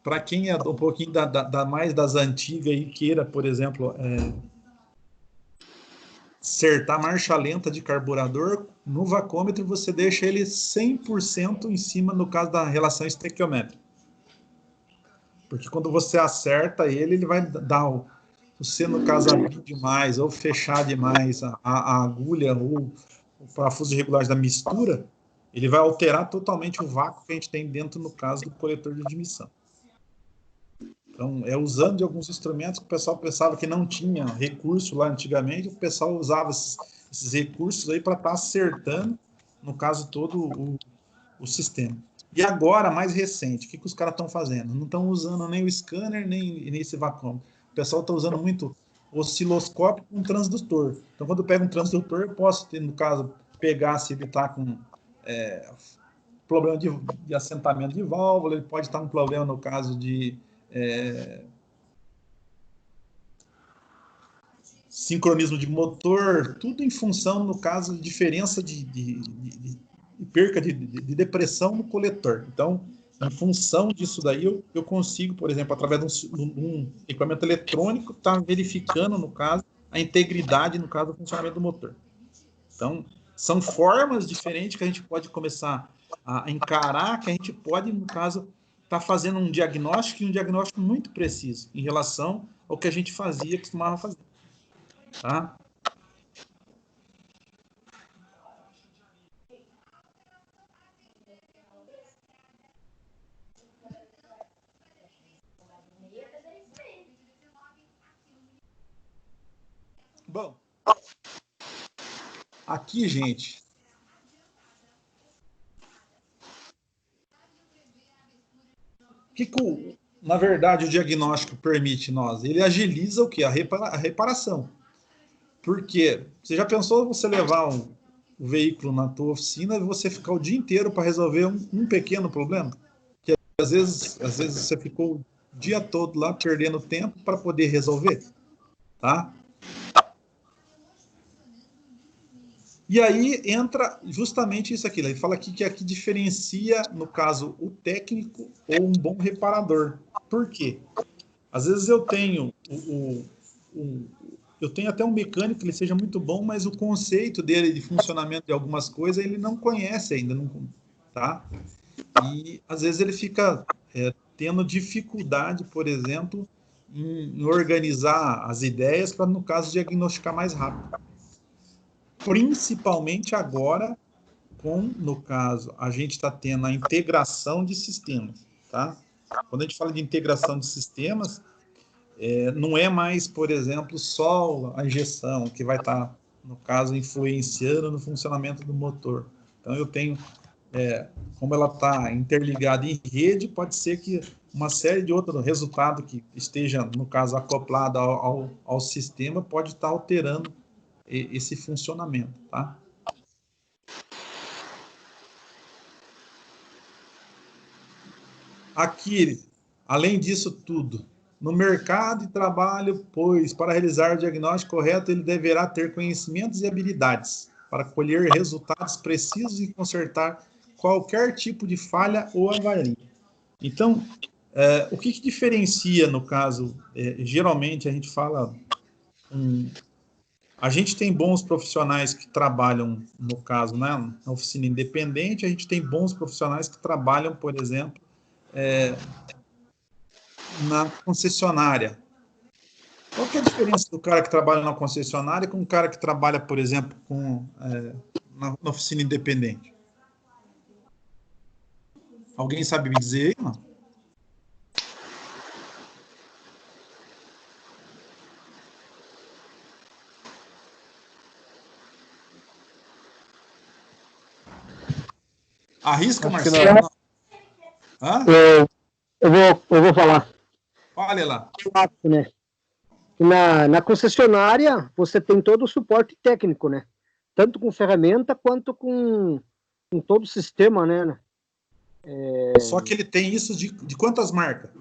para quem é um pouquinho mais das antigas e queira, por exemplo, acertar marcha lenta de carburador, no vacômetro você deixa ele 100% em cima, no caso da relação estequiométrica. Porque quando você acerta ele vai dar você, no caso, abrir demais ou fechar demais a agulha ou o parafuso de regulagem da mistura, ele vai alterar totalmente o vácuo que a gente tem dentro, no caso, do coletor de admissão. Então, usando de alguns instrumentos que o pessoal pensava que não tinha recurso lá antigamente, o pessoal usava esses recursos aí para estar acertando, no caso, todo o sistema. E agora, mais recente, o que os caras estão fazendo? Não estão usando nem o scanner, nem esse vacômetro. O pessoal está usando muito osciloscópio com transdutor. Então, quando eu pego um transdutor, eu posso, no caso, pegar se ele está com problema de assentamento de válvula, ele pode estar com problema, no caso, de sincronismo de motor, tudo em função, no caso, de diferença de perca de depressão no coletor. Então, em função disso daí, eu consigo, por exemplo, através de um equipamento eletrônico, estar verificando, no caso, a integridade, no caso, do funcionamento do motor. Então, são formas diferentes que a gente pode começar a encarar, que a gente pode, no caso, estar fazendo um diagnóstico, e um diagnóstico muito preciso em relação ao que a gente costumava fazer. Tá? Bom, aqui, gente, na verdade, o diagnóstico permite nós? Ele agiliza o quê? A reparação. Porque você já pensou você levar o veículo na tua oficina e você ficar o dia inteiro para resolver um pequeno problema? Que às vezes você ficou o dia todo lá perdendo tempo para poder resolver, tá? E aí entra justamente isso aqui. Ele fala aqui que aqui diferencia, no caso, o técnico ou um bom reparador. Por quê? Às vezes eu tenho eu tenho até um mecânico que ele seja muito bom, mas o conceito dele de funcionamento de algumas coisas ele não conhece ainda, não, tá? E às vezes ele fica tendo dificuldade, por exemplo, em organizar as ideias para, no caso, diagnosticar mais rápido. Principalmente agora, no caso, a gente está tendo a integração de sistemas, tá? Quando a gente fala de integração de sistemas, não é mais, por exemplo, só a injeção que vai estar, no caso, influenciando no funcionamento do motor. Então, eu tenho, como ela está interligada em rede, pode ser que uma série de outros resultados que esteja, no caso, acoplado ao sistema, pode estar alterando esse funcionamento, tá? Aqui, além disso tudo, no mercado de trabalho, pois, para realizar o diagnóstico correto, ele deverá ter conhecimentos e habilidades para colher resultados precisos e consertar qualquer tipo de falha ou avaria. Então, o que diferencia, no caso, geralmente a gente fala, a gente tem bons profissionais que trabalham, no caso, né, na oficina independente, a gente tem bons profissionais que trabalham, por exemplo, na concessionária. Qual que é a diferença do cara que trabalha na concessionária com o cara que trabalha, por exemplo, na oficina independente? Alguém sabe me dizer aí, não? Arrisca, Marcelo? Hã? Eu vou falar. Olha lá. Né? Na concessionária, você tem todo o suporte técnico, né? Tanto com ferramenta quanto com todo o sistema, né? Só que ele tem isso de quantas marcas?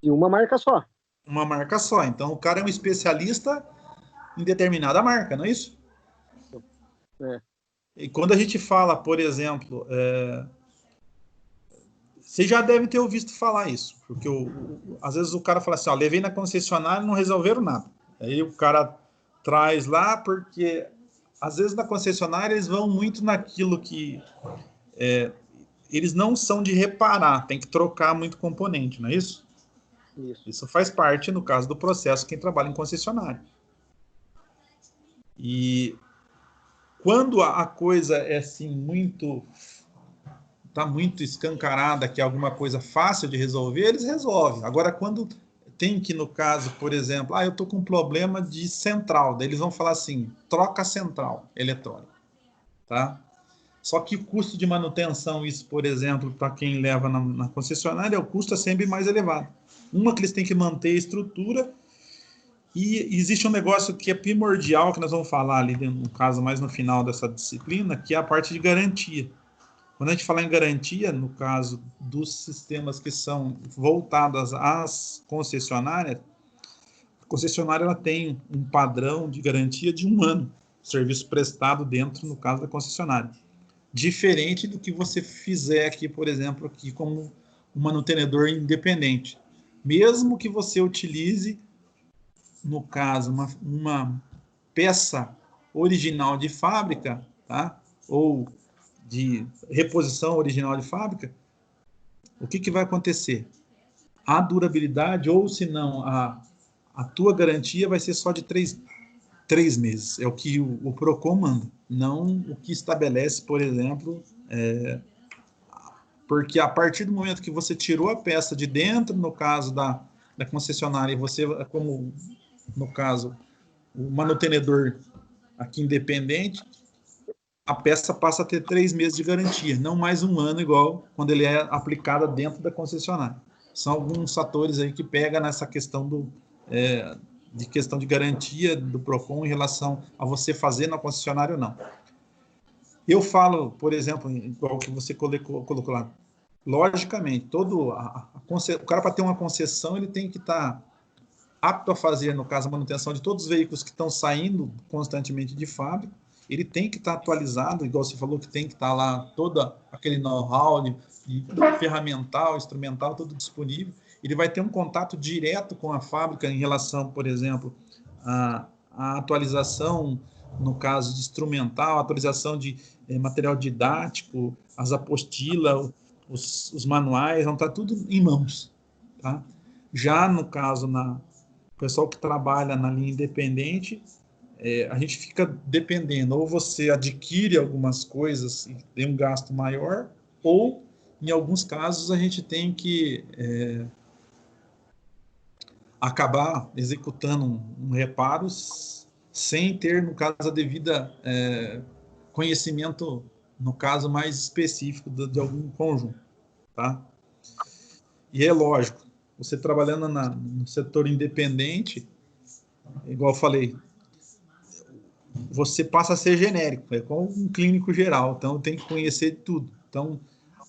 De uma marca só. Uma marca só. Então, o cara é um especialista em determinada marca, não é isso? E quando a gente fala, por exemplo, você já deve ter ouvido falar isso, porque às vezes o cara fala assim, ó, levei na concessionária e não resolveram nada. Aí o cara traz lá, porque às vezes na concessionária eles vão muito naquilo que eles não são de reparar, tem que trocar muito componente, não é isso? Isso faz parte, no caso do processo, quem trabalha em concessionária. E quando a coisa é assim muito... está muito escancarada, que é alguma coisa fácil de resolver, eles resolvem. Agora, quando tem que, no caso, por exemplo, eu estou com um problema de central, daí eles vão falar assim, troca a central eletrônica, tá? Só que o custo de manutenção, isso, por exemplo, para quem leva na concessionária, o custo é sempre mais elevado. Uma que eles têm que manter a estrutura, e existe um negócio que é primordial, que nós vamos falar ali, no caso, mais no final dessa disciplina, que é a parte de garantia. Quando a gente fala em garantia, no caso dos sistemas que são voltados às concessionárias, a concessionária ela tem um padrão de garantia de 1 ano, serviço prestado dentro, no caso da concessionária. Diferente do que você fizer aqui, por exemplo, aqui como um manutenedor independente. Mesmo que você utilize, no caso, uma peça original de fábrica, tá? Ou de reposição original de fábrica, o que vai acontecer? A durabilidade, ou se não, a tua garantia vai ser só de 3 meses. É o que o PROCON manda, não o que estabelece, por exemplo, porque a partir do momento que você tirou a peça de dentro, no caso da concessionária, e você, como no caso, o manutenedor aqui independente, a peça passa a ter 3 meses de garantia, não mais 1 ano, igual quando ele é aplicado dentro da concessionária. São alguns fatores aí que pegam nessa questão de questão de garantia do PROCON em relação a você fazer na concessionária ou não. Eu falo, por exemplo, igual que você colocou lá, logicamente, o cara para ter uma concessão, ele tem que estar apto a fazer, no caso, a manutenção de todos os veículos que estão saindo constantemente de fábrica. ele tem que estar atualizado, igual você falou que tem que estar lá todo aquele know-how de ferramental, instrumental, tudo disponível. Ele vai ter um contato direto com a fábrica em relação, por exemplo, à atualização, no caso de instrumental, atualização de material didático, as apostilas, os manuais, vão estar tudo em mãos. Tá? Já no caso, o pessoal que trabalha na linha independente, a gente fica dependendo, ou você adquire algumas coisas e tem um gasto maior, ou, em alguns casos, a gente tem que acabar executando um reparo sem ter, no caso, a devida conhecimento, no caso, mais específico de algum conjunto. Tá? E é lógico, você trabalhando no setor independente, igual eu falei, você passa a ser genérico, é como um clínico geral, então tem que conhecer tudo. Então,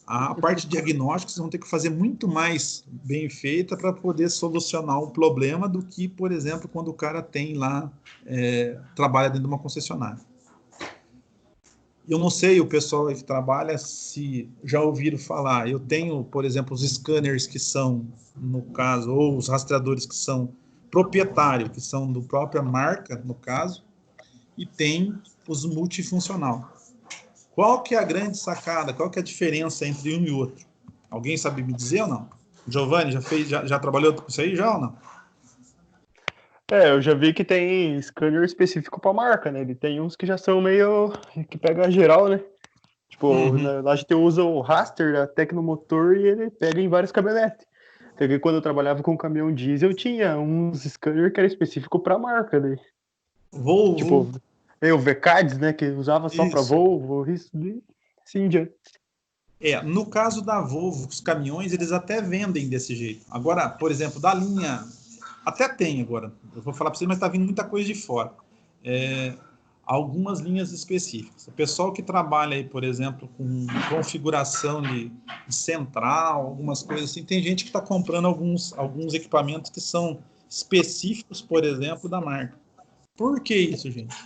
a parte de diagnóstico, vocês vão ter que fazer muito mais bem feita para poder solucionar um problema do que, por exemplo, quando o cara tem lá, trabalha dentro de uma concessionária. Eu não sei, o pessoal que trabalha, se já ouviram falar, eu tenho, por exemplo, os scanners que são, no caso, ou os rastreadores que são proprietários, que são do própria marca, no caso, e tem os multifuncional. Qual que é a grande sacada? Qual que é a diferença entre um e outro? Alguém sabe me dizer ou não? Giovanni, já trabalhou com isso aí já ou não? Eu já vi que tem scanner específico para marca, né? Ele tem uns que já são meio que pega geral, né? Tipo, lá a gente usa o raster da Tecnomotor e ele pega em vários caminhonetes. Porque quando eu trabalhava com caminhão diesel, tinha uns scanner que era específico para marca, né? Volvo. Tipo, o VCADs, né? Que usava só para Volvo, isso assim diante. No caso da Volvo, os caminhões, eles até vendem desse jeito. Agora, por exemplo, da linha... Até tem agora, eu vou falar para vocês, mas está vindo muita coisa de fora. Algumas linhas específicas. O pessoal que trabalha aí, por exemplo, com configuração de central, algumas coisas assim, tem gente que está comprando alguns equipamentos que são específicos, por exemplo, da marca. Por que isso, gente?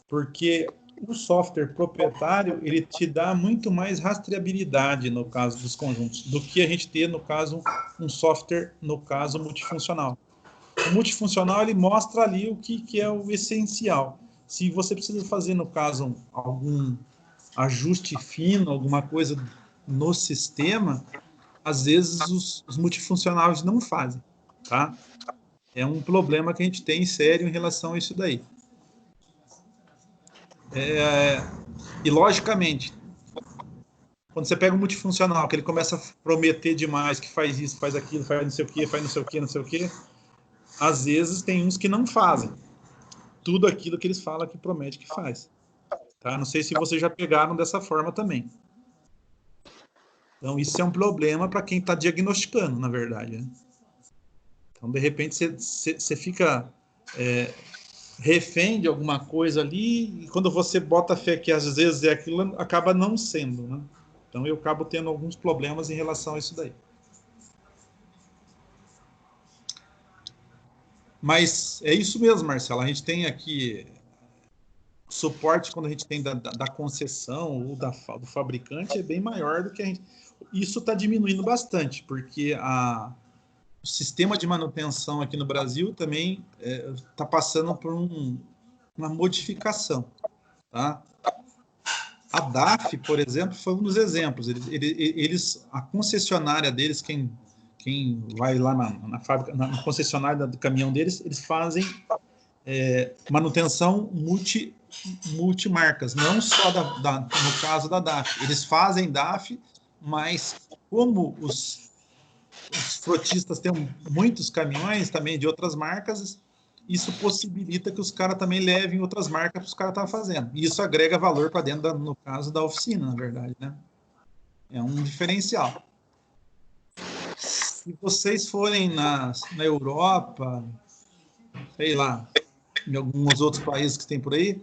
Porque o software proprietário, ele te dá muito mais rastreabilidade, no caso dos conjuntos, do que a gente ter, no caso, um software, no caso, multifuncional. O multifuncional, ele mostra ali o que é o essencial. Se você precisa fazer, no caso, algum ajuste fino, alguma coisa no sistema, às vezes os multifuncionais não fazem, tá? É um problema que a gente tem sério em relação a isso daí. E, logicamente, quando você pega um multifuncional, que ele começa a prometer demais, que faz isso, faz aquilo, faz não sei o quê, faz não sei o quê, não sei o quê, às vezes tem uns que não fazem tudo aquilo que eles falam que promete que faz. Tá? Não sei se vocês já pegaram dessa forma também. Então, isso é um problema para quem está diagnosticando, na verdade. Né? Então, de repente, você fica refém de alguma coisa ali, e quando você bota fé que às vezes é aquilo, acaba não sendo. Né? Então, eu acabo tendo alguns problemas em relação a isso daí. Mas é isso mesmo, Marcelo. A gente tem aqui suporte quando a gente tem da concessão ou do fabricante é bem maior do que a gente... Isso está diminuindo bastante, porque o sistema de manutenção aqui no Brasil também está passando por uma modificação. Tá? A DAF, por exemplo, foi um dos exemplos. A concessionária deles, quem vai lá na fábrica, na concessionária do caminhão deles, eles fazem manutenção multimarcas, não só no caso da DAF. Eles fazem DAF, mas como os frotistas têm muitos caminhões também de outras marcas, isso possibilita que os caras também levem outras marcas que os caras estão fazendo. E isso agrega valor para dentro, no caso da oficina, na verdade. Né? É um diferencial. Se vocês forem na Europa, sei lá, em alguns outros países que tem por aí,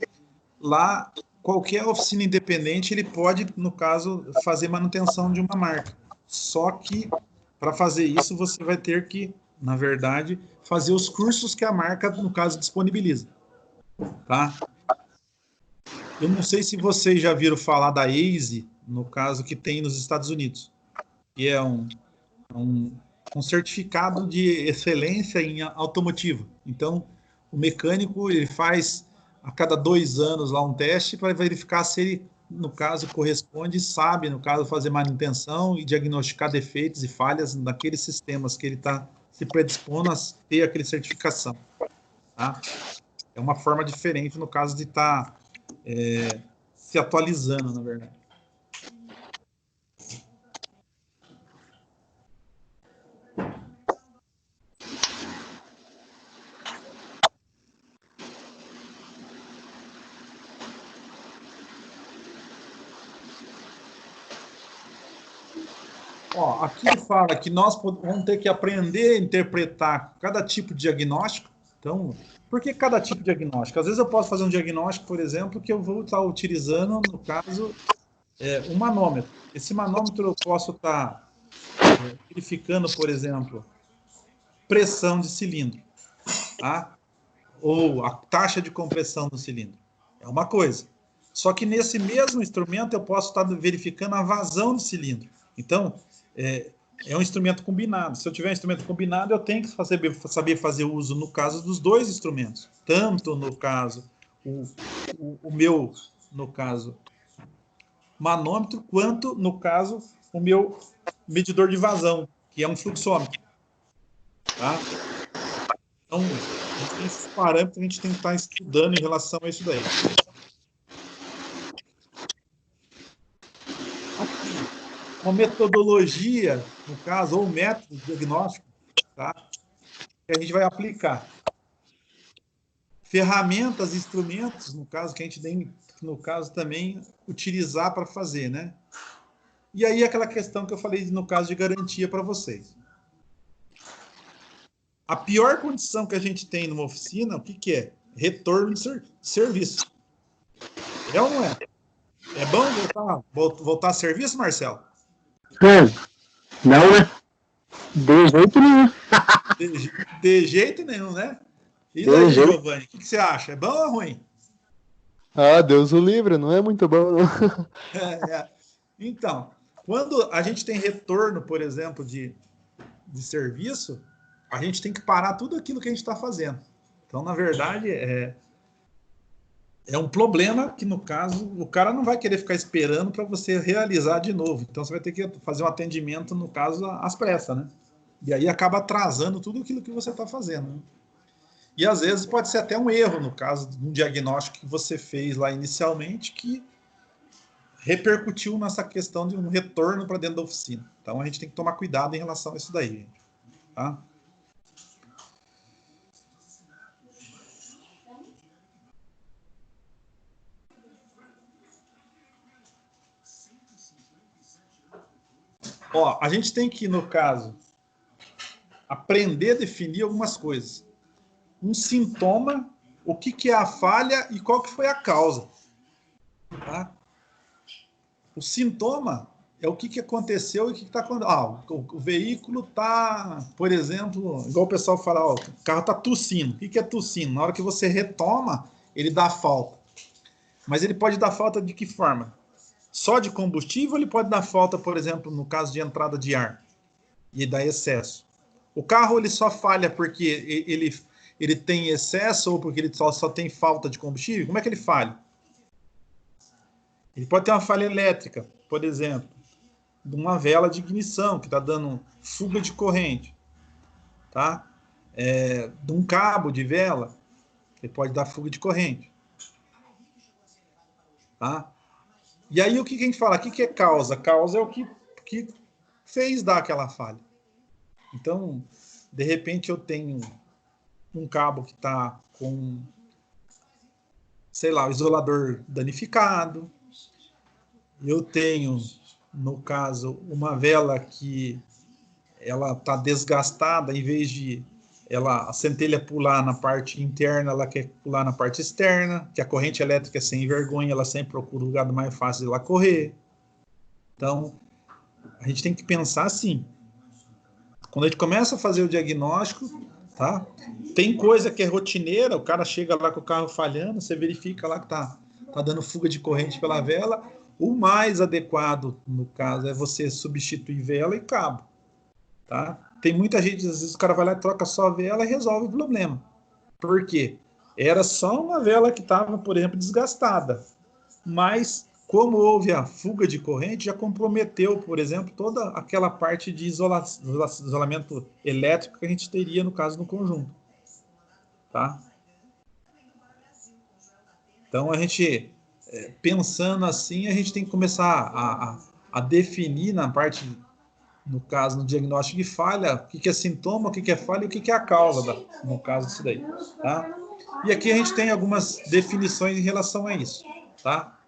lá qualquer oficina independente ele pode, no caso, fazer manutenção de uma marca. Só que para fazer isso você vai ter que, na verdade, fazer os cursos que a marca, no caso, disponibiliza. Tá? Eu não sei se vocês já viram falar da ASE, no caso que tem nos Estados Unidos, que é um certificado de excelência em automotivo. Então, o mecânico ele faz a cada 2 anos lá um teste para verificar se ele, no caso, corresponde, sabe, no caso, fazer manutenção e diagnosticar defeitos e falhas naqueles sistemas que ele está se predispondo a ter aquela certificação. Tá? É uma forma diferente no caso de estar se atualizando, na verdade. Ó, aqui fala que nós vamos ter que aprender a interpretar cada tipo de diagnóstico. Então, por que cada tipo de diagnóstico? Às vezes eu posso fazer um diagnóstico, por exemplo, que eu vou estar utilizando, no caso, um manômetro. Esse manômetro eu posso estar verificando, por exemplo, pressão de cilindro, tá? Ou a taxa de compressão do cilindro. É uma coisa. Só que nesse mesmo instrumento eu posso estar verificando a vazão do cilindro. Então, é um instrumento combinado. Se eu tiver um instrumento combinado, eu tenho que saber fazer uso, no caso, dos dois instrumentos. Tanto, no caso, o meu, no caso, manômetro, quanto, no caso, o meu medidor de vazão, que é um fluxômetro. Tá? Então, esses parâmetros a gente tem que estar estudando em relação a isso daí. Uma metodologia, no caso, ou um método diagnóstico, tá? Que a gente vai aplicar. Ferramentas, instrumentos, no caso, que a gente tem, no caso, também utilizar para fazer, né? E aí, aquela questão que eu falei, no caso, de garantia para vocês. A pior condição que a gente tem numa oficina, o que é? Retorno de serviço. É ou não é? É bom voltar a serviço, Marcelo? Não, né? De jeito nenhum. De jeito nenhum, né? E daí, Giovanni, o que você acha? É bom ou ruim? Ah, Deus o livre, não é muito bom, não. Então, quando a gente tem retorno, por exemplo, de serviço, a gente tem que parar tudo aquilo que a gente está fazendo. Então, na verdade, é um problema que, no caso, o cara não vai querer ficar esperando para você realizar de novo. Então, você vai ter que fazer um atendimento, no caso, às pressas, né? E aí acaba atrasando tudo aquilo que você está fazendo, né? E, às vezes, pode ser até um erro, no caso, de um diagnóstico que você fez lá inicialmente, que repercutiu nessa questão de um retorno para dentro da oficina. Então, a gente tem que tomar cuidado em relação a isso daí, gente. Tá? Ó, a gente tem que, no caso, aprender a definir algumas coisas. Um sintoma, o que é a falha e qual que foi a causa. Tá? O sintoma é o que aconteceu e o que está acontecendo. O veículo está, por exemplo, igual o pessoal fala, o carro está tossindo. O que é tossindo? Na hora que você retoma, ele dá falta. Mas ele pode dar falta de que forma? Só de combustível, ele pode dar falta, por exemplo, no caso de entrada de ar e dar excesso. O carro ele só falha porque ele tem excesso ou porque ele só tem falta de combustível? Como é que ele falha? Ele pode ter uma falha elétrica, por exemplo, de uma vela de ignição que está dando fuga de corrente, tá? De um cabo de vela, ele pode dar fuga de corrente, tá? E aí o que a gente fala? O que é causa? Causa é o que fez dar aquela falha. Então, de repente eu tenho um cabo que está com, sei lá, o isolador danificado. Eu tenho, no caso, uma vela que ela está desgastada, em vez de a centelha pular na parte interna, ela quer pular na parte externa, que a corrente elétrica é sem vergonha, ela sempre procura o lugar mais fácil de ela correr. Então, a gente tem que pensar assim. Quando a gente começa a fazer o diagnóstico, tá? Tem coisa que é rotineira, o cara chega lá com o carro falhando, você verifica lá que tá está dando fuga de corrente pela vela. O mais adequado, no caso, é você substituir vela e cabo. Tá? Tem muita gente, às vezes o cara vai lá e troca só a vela e resolve o problema. Por quê? Era só uma vela que estava, por exemplo, desgastada. Mas, como houve a fuga de corrente, já comprometeu, por exemplo, toda aquela parte de isolamento elétrico que a gente teria, no caso, no conjunto. Tá? Então, a gente, pensando assim, a gente tem que começar a definir na parte, no caso, no diagnóstico de falha, o que é sintoma, o que é falha e o que é a causa, no caso disso daí. Tá? E aqui a gente tem algumas definições em relação a isso. Tá?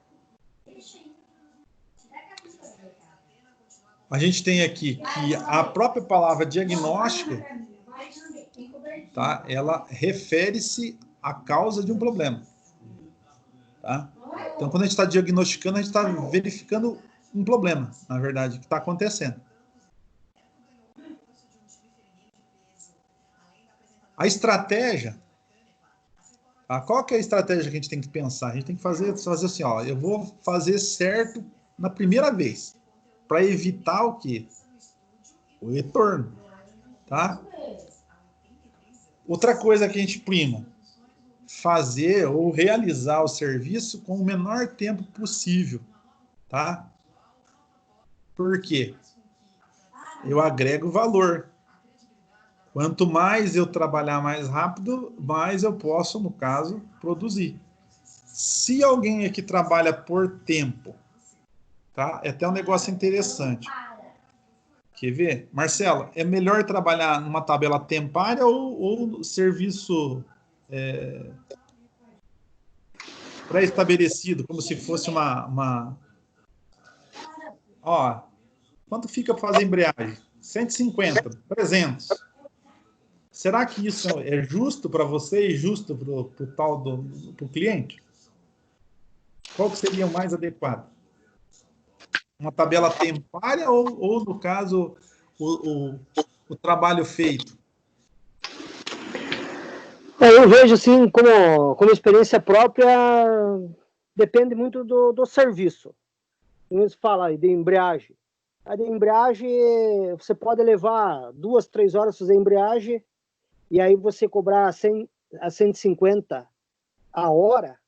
A gente tem aqui que a própria palavra diagnóstico, tá? Ela refere-se à causa de um problema. Tá? Então, quando a gente está diagnosticando, a gente está verificando um problema, na verdade, que está acontecendo. A estratégia, tá? Qual que é a estratégia que a gente tem que pensar? A gente tem que fazer assim, ó, eu vou fazer certo na primeira vez, para evitar o quê? O retorno, tá? Outra coisa que a gente prima, fazer ou realizar o serviço com o menor tempo possível, tá? Por quê? Eu agrego valor. Quanto mais eu trabalhar mais rápido, mais eu posso, no caso, produzir. Se alguém aqui trabalha por tempo, tá? É até um negócio interessante. Quer ver? Marcelo, é melhor trabalhar numa tabela tempária ou serviço pré-estabelecido, como se fosse uma... Ó, quanto fica para fazer embreagem? 150, 300. Será que isso é justo para você e justo para o tal do cliente? Qual que seria o mais adequado? Uma tabela tempária ou no caso, o trabalho feito? Eu vejo, assim, como experiência própria, depende muito do serviço. Como você fala aí, de embreagem. A de embreagem, você pode levar 2, 3 horas fazer embreagem, e aí você cobrar 100 a 150 a hora,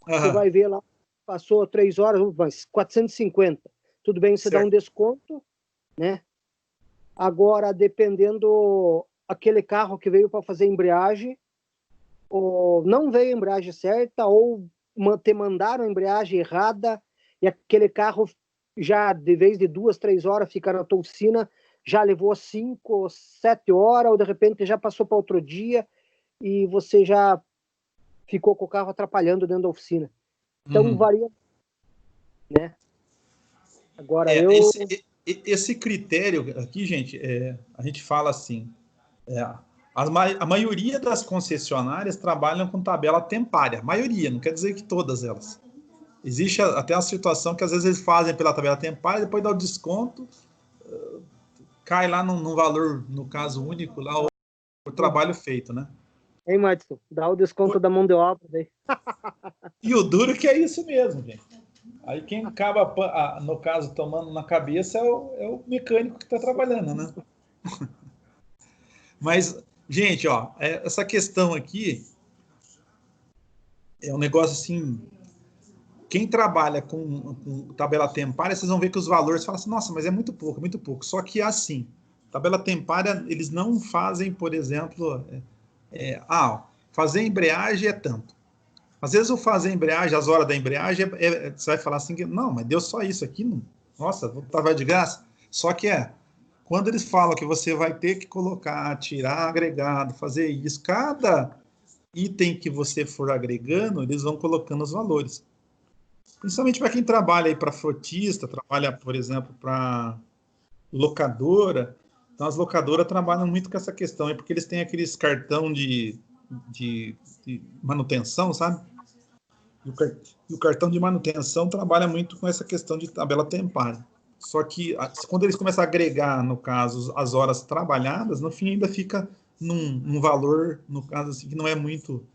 você vai ver lá, passou 3 horas, mas 450. Tudo bem, você dá um desconto, né? Agora, dependendo aquele carro que veio para fazer embreagem, ou não veio a embreagem certa, ou te mandaram a embreagem errada, e aquele carro já, de vez de 2, 3 horas, fica na tua oficina, já levou 5, 7 horas, ou de repente já passou para outro dia, e você já ficou com o carro atrapalhando dentro da oficina. Então, varia, né? Agora, esse critério aqui, gente, a gente fala assim, a maioria das concessionárias trabalham com tabela tempária. A maioria, não quer dizer que todas elas. Existe até uma situação que às vezes eles fazem pela tabela tempária, depois dá o desconto, cai lá num valor, no caso único, lá o trabalho feito, né? Hein, Madison? Dá o desconto da mão de obra daí. E o duro que é isso mesmo, gente. Aí quem acaba, no caso, tomando na cabeça é o mecânico que está trabalhando, né? Mas, gente, ó, essa questão aqui é um negócio assim... Quem trabalha com tabela tempária, vocês vão ver que os valores falam assim, nossa, mas é muito pouco, é muito pouco. Só que é assim, tabela tempária, eles não fazem, por exemplo, fazer embreagem é tanto. Às vezes o fazer embreagem, as horas da embreagem, você vai falar assim, não, mas deu só isso aqui, não, nossa, vou trabalhar de graça. Só que quando eles falam que você vai ter que colocar, tirar agregado, fazer isso, cada item que você for agregando, eles vão colocando os valores. Principalmente para quem trabalha aí para frotista, trabalha, por exemplo, para locadora. Então, as locadoras trabalham muito com essa questão aí, porque eles têm aqueles cartão de manutenção, sabe? E o cartão de manutenção trabalha muito com essa questão de tabela tempária. Só que quando eles começam a agregar, no caso, as horas trabalhadas, no fim ainda fica num valor, no caso, assim, que não é muito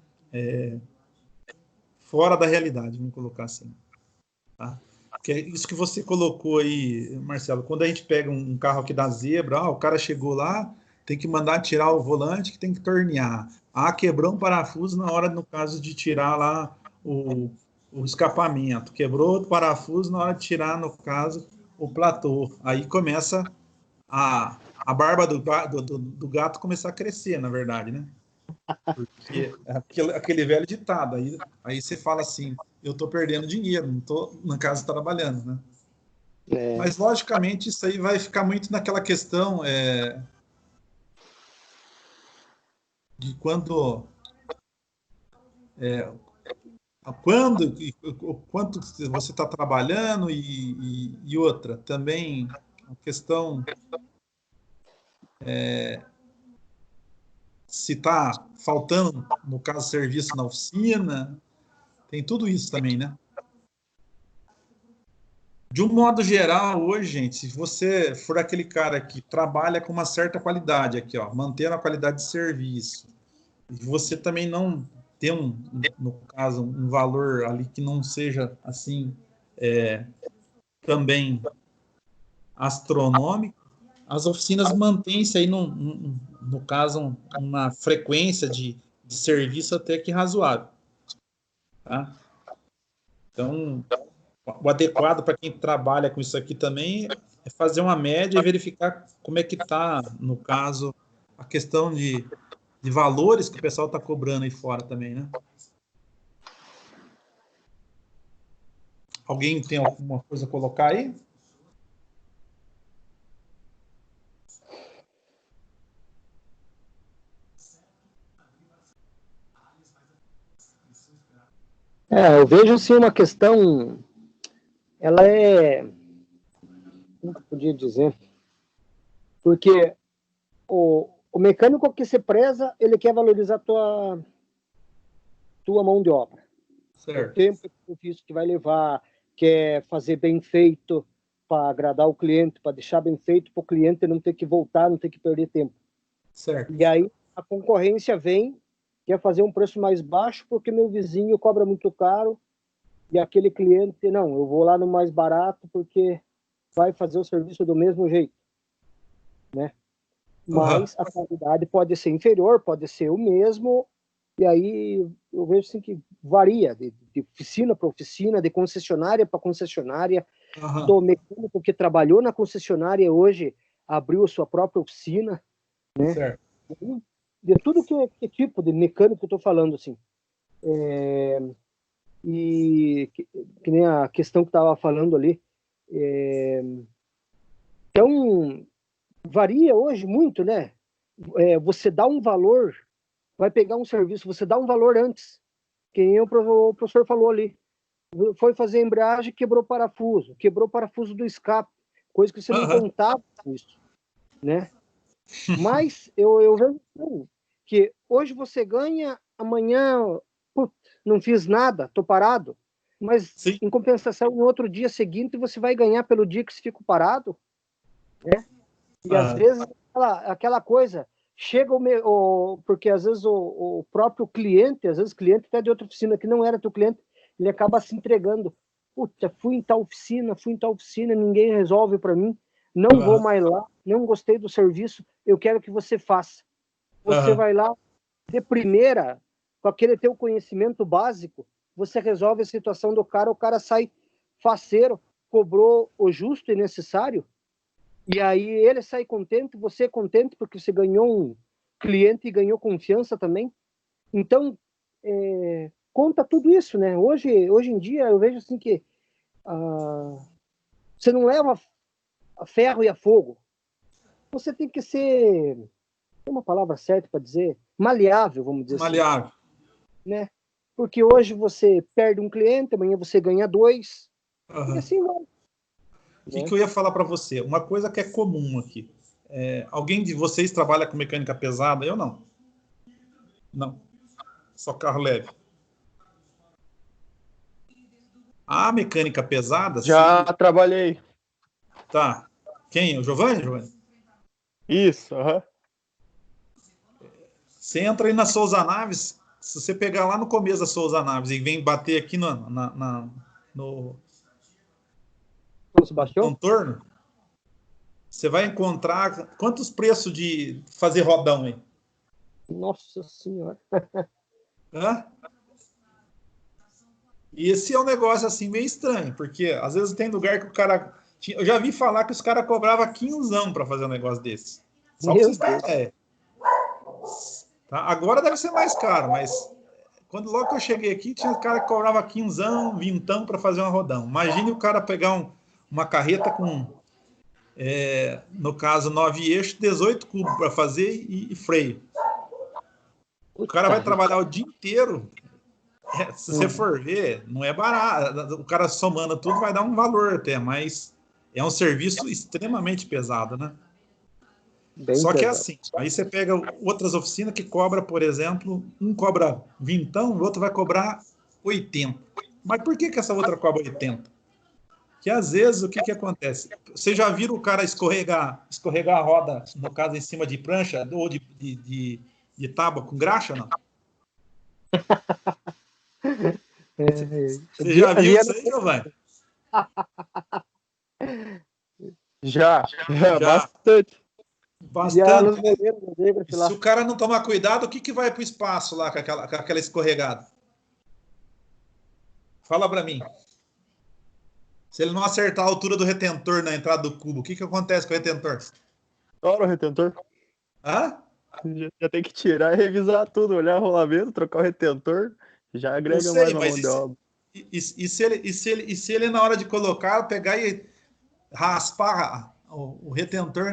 fora da realidade, vamos colocar assim. Tá? Que é isso que você colocou aí, Marcelo. Quando a gente pega um carro aqui da Zebra, o cara chegou lá, tem que mandar tirar o volante, que tem que tornear. Quebrou um parafuso na hora, no caso, de tirar lá o escapamento. Quebrou o parafuso na hora de tirar, no caso, o platô. Aí começa a barba do gato começar a crescer, na verdade, né? Porque aquele velho ditado, aí você fala assim, eu estou perdendo dinheiro, não estou na casa trabalhando, né? Mas, logicamente, isso aí vai ficar muito naquela questão de quanto o quanto você está trabalhando e outra, também a questão se está faltando, no caso, serviço na oficina, tem tudo isso também, né? De um modo geral, hoje, gente, se você for aquele cara que trabalha com uma certa qualidade aqui, ó, mantendo a qualidade de serviço, e você também não tem no caso, um valor ali que não seja assim também astronômico, as oficinas mantêm-se aí no caso uma frequência de serviço até que razoável, tá? Então, o adequado para quem trabalha com isso aqui também é fazer uma média e verificar como é que está, no caso, a questão de valores que o pessoal está cobrando aí fora também, né? Alguém tem alguma coisa a colocar aí? Eu vejo assim uma questão, ela como eu podia dizer, porque o mecânico que se preza, ele quer valorizar tua mão de obra. Certo. O tempo que vai levar, quer fazer bem feito para agradar o cliente, para deixar bem feito para o cliente não ter que voltar, não ter que perder tempo. Certo. E aí a concorrência vem, quer fazer um preço mais baixo porque meu vizinho cobra muito caro e aquele cliente, não, eu vou lá no mais barato porque vai fazer o serviço do mesmo jeito, né? Mas a qualidade pode ser inferior, pode ser o mesmo, e aí eu vejo assim que varia de oficina para oficina, de concessionária para concessionária, do mecânico que trabalhou na concessionária hoje abriu a sua própria oficina, né? Certo. De tudo que tipo de mecânico eu estou falando, assim. E que nem a questão que estava falando ali. Então, varia hoje muito, né? Você dá um valor, vai pegar um serviço, você dá um valor antes. Quem o professor falou ali. Foi fazer embreagem, quebrou o parafuso do escape, coisa que você não contava com isso, né? Mas eu vejo que hoje você ganha, amanhã não fiz nada, tô parado. Mas, sim, em compensação, no outro dia seguinte, você vai ganhar pelo dia que você fica parado, né? E às vezes, aquela coisa, chega porque às vezes o próprio cliente, às vezes o cliente até de outra oficina que não era teu cliente, ele acaba se entregando. Puta, fui em tal oficina, ninguém resolve para mim, não vou mais lá, não gostei do serviço, eu quero que você faça. Você vai lá, de primeira, com aquele teu conhecimento básico, você resolve a situação do cara, o cara sai faceiro, cobrou o justo e necessário, e aí ele sai contente, você contente, porque você ganhou um cliente e ganhou confiança também. Então, conta tudo isso, né? Hoje em dia, eu vejo assim que você não leva a ferro e a fogo. Você tem que ser, tem uma palavra certa para dizer, maleável, vamos dizer maleável. assim. Né? Porque hoje você perde um cliente, amanhã você ganha 2, e assim vai. O que eu ia falar para você? Uma coisa que é comum aqui. Alguém de vocês trabalha com mecânica pesada? Eu não. Não. Só carro leve. A mecânica pesada... Já trabalhei. Tá. Quem? O Giovanni? Isso, Você entra aí na Souza Naves, se você pegar lá no começo da Souza Naves e vem bater aqui no contorno, você vai encontrar quantos preços de fazer rodão aí? Nossa Senhora. Hã? E esse é um negócio assim meio estranho, porque às vezes tem lugar que o cara... Eu já vi falar que os caras cobravam 15 para fazer um negócio desse. Só para vocês terem ideia. Tá? Agora deve ser mais caro, mas logo que eu cheguei aqui, tinha um cara que cobrava 15, 20 para fazer um rodão. Imagine o cara pegar uma carreta com, no caso, 9 eixos, 18 cubos para fazer e freio. O cara vai trabalhar o dia inteiro. Se você for ver, não é barato. O cara somando tudo vai dar um valor até, mas é um serviço extremamente pesado, né? Só que é assim, aí você pega outras oficinas que cobra, por exemplo, um cobra 20, o outro vai cobrar 80. Mas por que essa outra cobra 80? Que às vezes o que acontece? Vocês já viram o cara escorregar a roda, no caso, em cima de prancha ou de tábua com graxa, não? Você já viu isso aí, Giovanni? Já. Bastante. Bastante. Se o cara não tomar cuidado, o que vai para o espaço lá com aquela escorregada? Fala para mim. Se ele não acertar a altura do retentor na entrada do cubo, o que acontece com o retentor? Estoura o retentor. Hã? Já tem que tirar e revisar tudo, olhar o rolamento, trocar o retentor, já agrega mais uma mão de obra. E se ele, na hora de colocar, pegar e raspar o retentor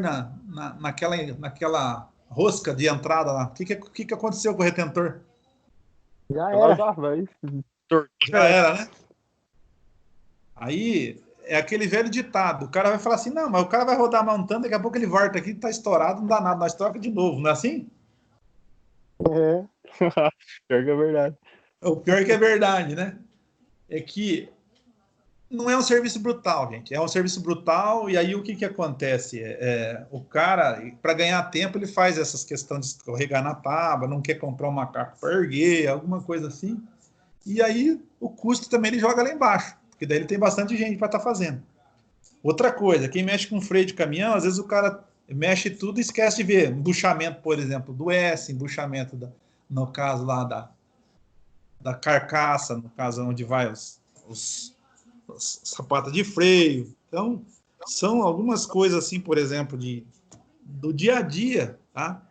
naquela rosca de entrada lá, o que aconteceu com o retentor? Já era. Já era, né? Aí é aquele velho ditado. O cara vai falar assim, não, mas o cara vai rodar montando, daqui a pouco ele volta aqui, tá estourado, não dá nada, nós troca de novo, não é assim? Pior que é verdade. O pior que é verdade, né? É que não é um serviço brutal, gente. É um serviço brutal, e aí o que acontece? O cara, para ganhar tempo, ele faz essas questões de escorregar na tábua, não quer comprar um macaco para erguer, alguma coisa assim. E aí o custo também ele joga lá embaixo, porque daí ele tem bastante gente para estar fazendo. Outra coisa, quem mexe com freio de caminhão, às vezes o cara mexe tudo e esquece de ver embuchamento, por exemplo, do S, embuchamento, no caso lá da carcaça, no caso onde vai os sapatos de freio. Então, são algumas coisas assim, por exemplo, do dia a dia, tá?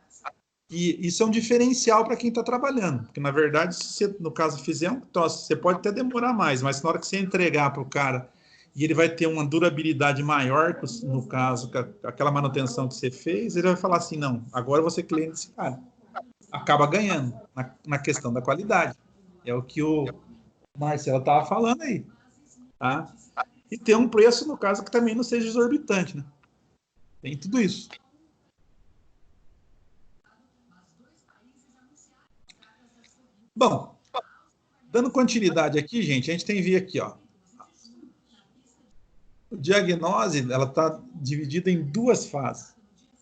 E isso é um diferencial para quem está trabalhando, porque, na verdade, se você, no caso, fizer um troço, você pode até demorar mais, mas na hora que você entregar para o cara e ele vai ter uma durabilidade maior, no caso, aquela manutenção que você fez, ele vai falar assim, não, agora você cliente desse cara. Acaba ganhando na questão da qualidade. É o que o Marcelo estava falando aí. Tá? E ter um preço, no caso, que também não seja exorbitante, né? Tem tudo isso. Bom, dando continuidade aqui, gente, a gente tem que ver aqui, ó. O diagnose, ela está dividida em duas fases,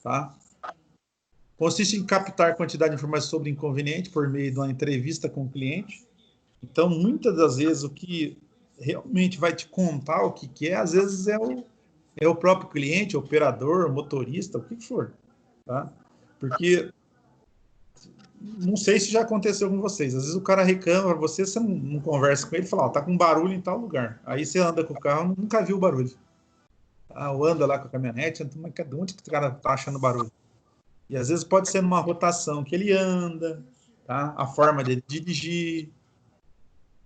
tá? Consiste em captar quantidade de informações sobre o inconveniente por meio de uma entrevista com o cliente. Então, muitas das vezes, o que realmente vai te contar o que é, às vezes é o próprio cliente, operador, motorista, o que for, tá? Porque não sei se já aconteceu com vocês. Às vezes o cara reclama para você, você não conversa com ele, fala, ó, tá com barulho em tal lugar. Aí você anda com o carro, nunca viu o barulho. Ou anda lá com a caminhonete, de onde que o cara tá achando barulho? E às vezes pode ser numa rotação que ele anda, tá? A forma de dirigir,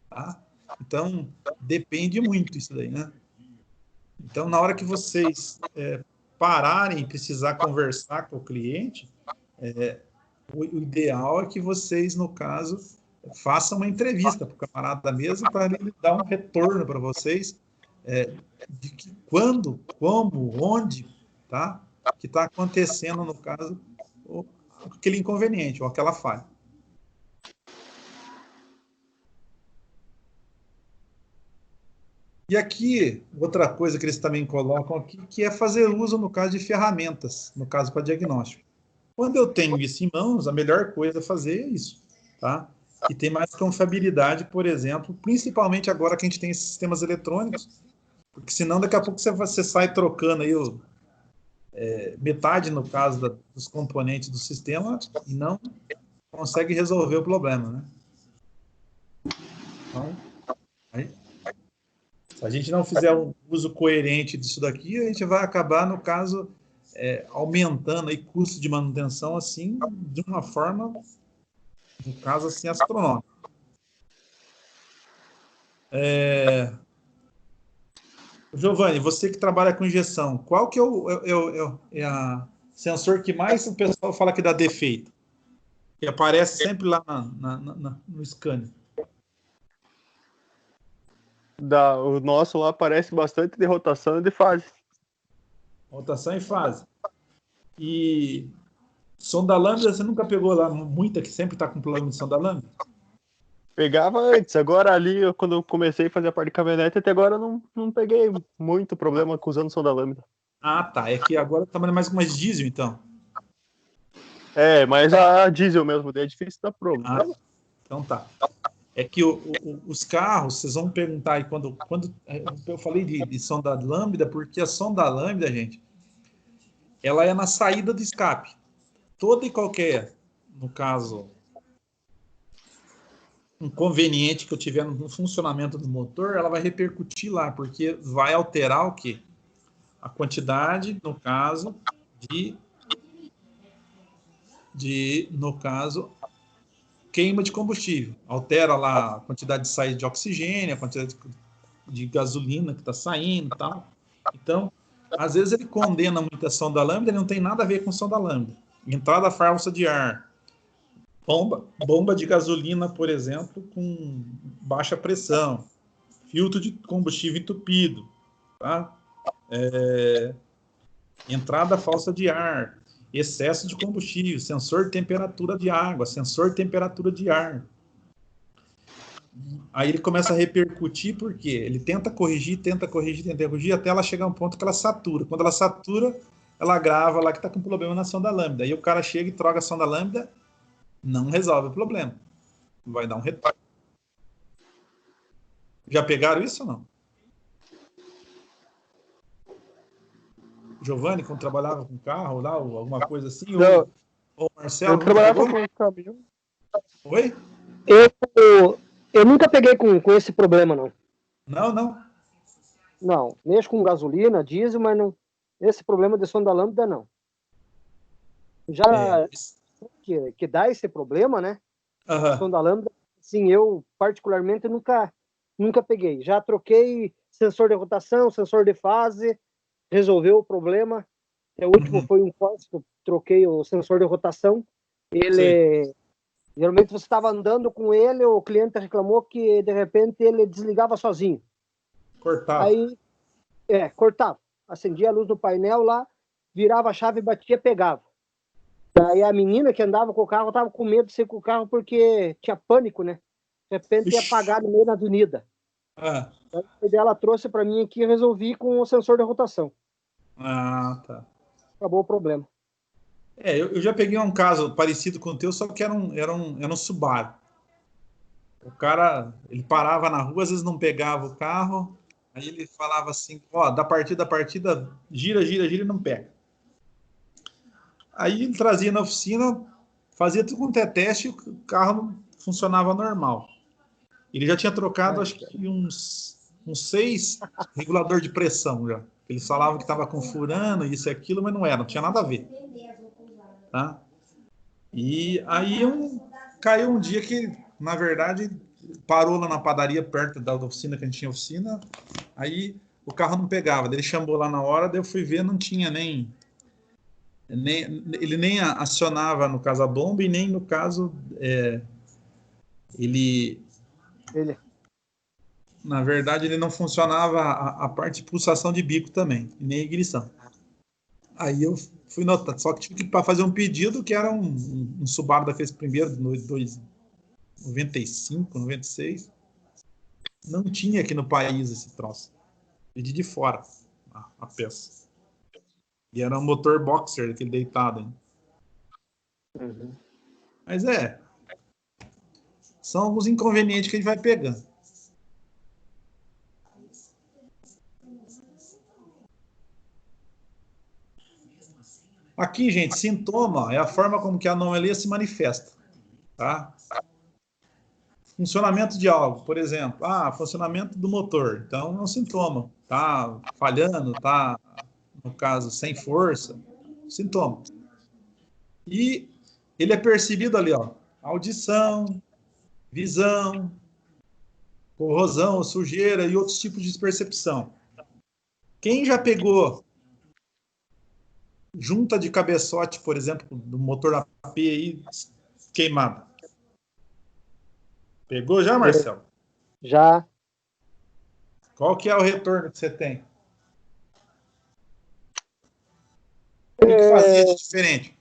tá? Então, depende muito isso daí, né? Então, na hora que vocês pararem e precisar conversar com o cliente, o ideal é que vocês, no caso, façam uma entrevista para o camarada mesmo, para ele dar um retorno para vocês de que quando, como, onde, tá? Que está acontecendo, no caso, aquele inconveniente ou aquela falha. E aqui, outra coisa que eles também colocam aqui, que é fazer uso, no caso, de ferramentas, no caso, para diagnóstico. Quando eu tenho isso em mãos, a melhor coisa a fazer é isso, tá? que tem mais confiabilidade, por exemplo, principalmente agora que a gente tem esses sistemas eletrônicos, porque senão daqui a pouco você sai trocando aí metade, no caso, dos componentes do sistema e não consegue resolver o problema, né? Então, se a gente não fizer um uso coerente disso daqui, a gente vai acabar, no caso, aumentando aí custo de manutenção, assim, de uma forma, no caso, assim, astronômica. Giovanni, você que trabalha com injeção, qual que é a sensor que mais o pessoal fala que dá defeito? Que aparece sempre lá no scanner. O nosso lá aparece bastante de rotação e de fase. Rotação e fase. E sonda lambda, você nunca pegou lá muita que sempre está com problema de sonda lambda? Pegava antes, agora ali, quando eu comecei a fazer a parte de caminhonete, até agora eu não peguei muito problema usando sonda lambda. Ah, tá. É que agora tá mais com mais diesel, então. Mas a diesel mesmo, daí é difícil dar problema. Então tá. É que os carros, vocês vão perguntar aí quando eu falei de sonda lambda, porque a sonda lambda, gente, ela é na saída do escape. Toda e qualquer, no caso, inconveniente que eu tiver no funcionamento do motor, ela vai repercutir lá, porque vai alterar o quê? A quantidade, no caso, no caso, queima de combustível. Altera lá a quantidade de saída de oxigênio, a quantidade de gasolina que está saindo e tal. Então, às vezes ele condena muito a sonda lambda, ele não tem nada a ver com sonda lambda. Entrada falsa de ar, bomba de gasolina, por exemplo, com baixa pressão, filtro de combustível entupido, tá? Entrada falsa de ar, excesso de combustível, sensor de temperatura de água, sensor de temperatura de ar. Aí ele começa a repercutir, porque ele tenta corrigir, até ela chegar a um ponto que ela satura. Quando ela satura, ela grava lá que está com problema na sonda lambda. Aí o cara chega e troca a sonda lambda, não resolve o problema. Vai dar um retorno. Já pegaram isso ou não? Giovanni, quando trabalhava com carro lá, ou alguma coisa assim? Não, ou Marcelo? eu trabalhava com caminhão. Oi? Eu nunca peguei com esse problema, não. Não. Não, mexo com gasolina, diesel, mas não. Esse problema de sonda lambda, não. Já que dá esse problema, né? Sonda lambda, sim, eu particularmente nunca peguei. Já troquei sensor de rotação, sensor de fase, resolveu o problema. O último foi um Corsa que eu troquei o sensor de rotação. Ele... Geralmente você estava andando com ele, o cliente reclamou que de repente ele desligava sozinho. Cortava. Aí, cortava. Acendia a luz do painel lá, virava a chave, batia, pegava. Aí a menina que andava com o carro estava com medo de ser com o carro porque tinha pânico, né? De repente ia apagar no meio da avenida. Aí ela trouxe para mim aqui e resolvi com o sensor de rotação. Ah, tá. Acabou o problema. Eu já peguei um caso parecido com o teu, só que era um Subaru. O cara, ele parava na rua, às vezes não pegava o carro, aí ele falava assim, da partida, gira e não pega. Aí ele trazia na oficina, fazia tudo quanto é teste e o carro funcionava normal. Ele já tinha trocado, acho que uns 6 regulador de pressão já. Eles falavam que estava com furando, isso e aquilo, mas não era, não tinha nada a ver. Tá? E aí caiu um dia que, na verdade, parou lá na padaria perto da oficina, que a gente tinha oficina, aí o carro não pegava, daí ele chamou lá na hora, daí eu fui ver, não tinha ele nem acionava, no caso, a bomba, e nem, no caso, na verdade, ele não funcionava a parte de pulsação de bico também, e nem a ignição. Aí eu fui notar, só que tive que fazer um pedido que era um Subaru daqueles primeiros, 95, 96. Não tinha aqui no país esse troço. Pedi de fora a peça. E era um motor boxer, aquele deitado. Hein? Mas São alguns inconvenientes que a gente vai pegando. Aqui, gente, sintoma é a forma como que a anomalia se manifesta, tá? Funcionamento de algo, por exemplo, funcionamento do motor, então é um sintoma, tá falhando, tá, no caso, sem força, sintoma. E ele é percebido ali, ó, audição, visão, corrosão, sujeira e outros tipos de percepção. Quem já pegou junta de cabeçote, por exemplo, do motor AP aí, queimada? Pegou já, Marcelo? Já. Qual que é o retorno que você tem? O que fazia de diferente?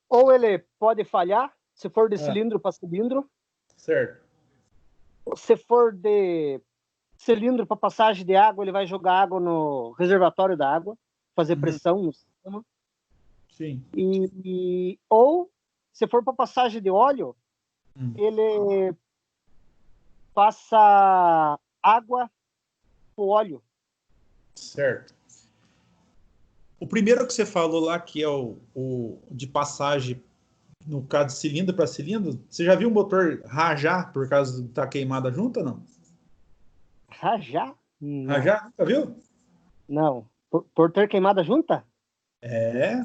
Ou ele pode falhar, se for de cilindro para cilindro. Certo. Se for de cilindro para passagem de água, ele vai jogar água no reservatório da água, fazer pressão no sistema. Sim. Ou, se for para passagem de óleo, ele passa água pro óleo. Certo. O primeiro que você falou lá, que é o de passagem, no caso de cilindro para cilindro, você já viu o motor rajar por causa de estar queimada junta, não? Rajar? Não. Rajar? Nunca viu? Não. Por ter queimada junta? É.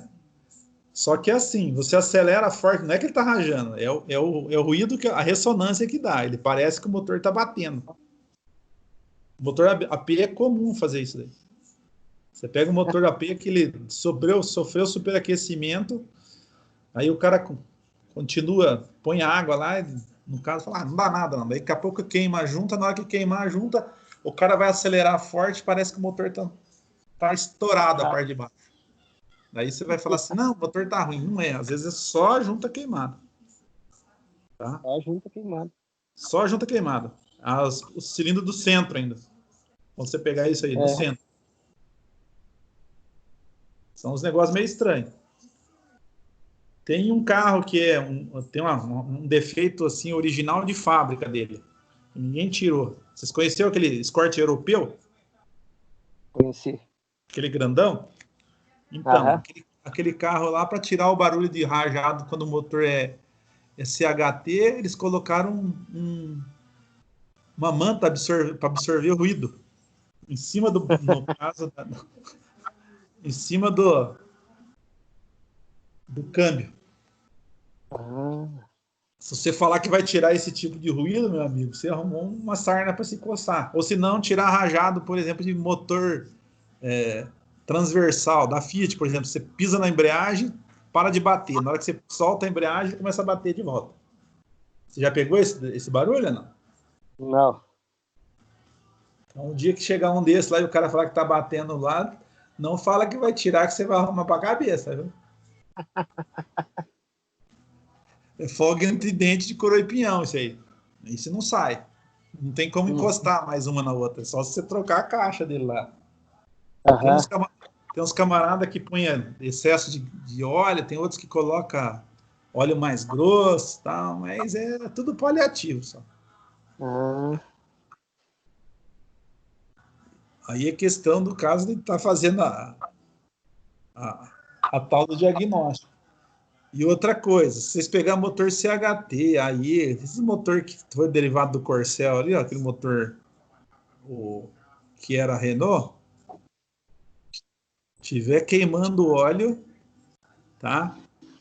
Só que assim, você acelera forte, não é que ele tá rajando, é o ruído, a ressonância que dá. Ele parece que o motor tá batendo. O motor AP é comum fazer isso daí. Você pega o motor AP que ele sofreu superaquecimento, aí o cara continua, põe a água lá, no caso, fala, não dá nada, não. Daí daqui a pouco queima a junta, na hora que queimar a junta, o cara vai acelerar forte, parece que o motor tá estourado a parte de baixo. Daí você vai falar assim, não, o motor tá ruim. Não é, às vezes é só a junta queimada. Tá? Só a junta queimada. Só a junta queimada. O cilindro do centro ainda. Quando você pegar isso aí, do centro. São uns negócios meio estranhos. Tem um carro que tem um defeito assim, original de fábrica dele. Ninguém tirou. Vocês conheceram aquele Escort europeu? Conheci. Aquele grandão? Então, aquele carro lá, para tirar o barulho de rajado quando o motor é CHT, eles colocaram uma manta para absorver o ruído em cima no caso, em cima do câmbio. Se você falar que vai tirar esse tipo de ruído, meu amigo, você arrumou uma sarna para se coçar. Ou se não, tirar rajado, por exemplo, de motor transversal da Fiat, por exemplo. Você pisa na embreagem, para de bater. Na hora que você solta a embreagem, começa a bater de volta. Você já pegou esse barulho ou não? Não. Então, um dia que chegar um desses lá e o cara falar que tá batendo lá, não fala que vai tirar, que você vai arrumar para a cabeça, viu? É fogo entre dente de coroa e pinhão, isso aí. Isso não sai. Não tem como encostar mais uma na outra. É só se você trocar a caixa dele lá. Tem uns camaradas que põem excesso de óleo, tem outros que colocam óleo mais grosso, tal, mas é tudo paliativo só. Aí é questão do caso de estar fazendo a tal do diagnóstico. E outra coisa, se vocês pegarem motor CHT, aí, esse motor que foi derivado do Corcel ali, ó, aquele motor que era Renault, tiver queimando o óleo, tá?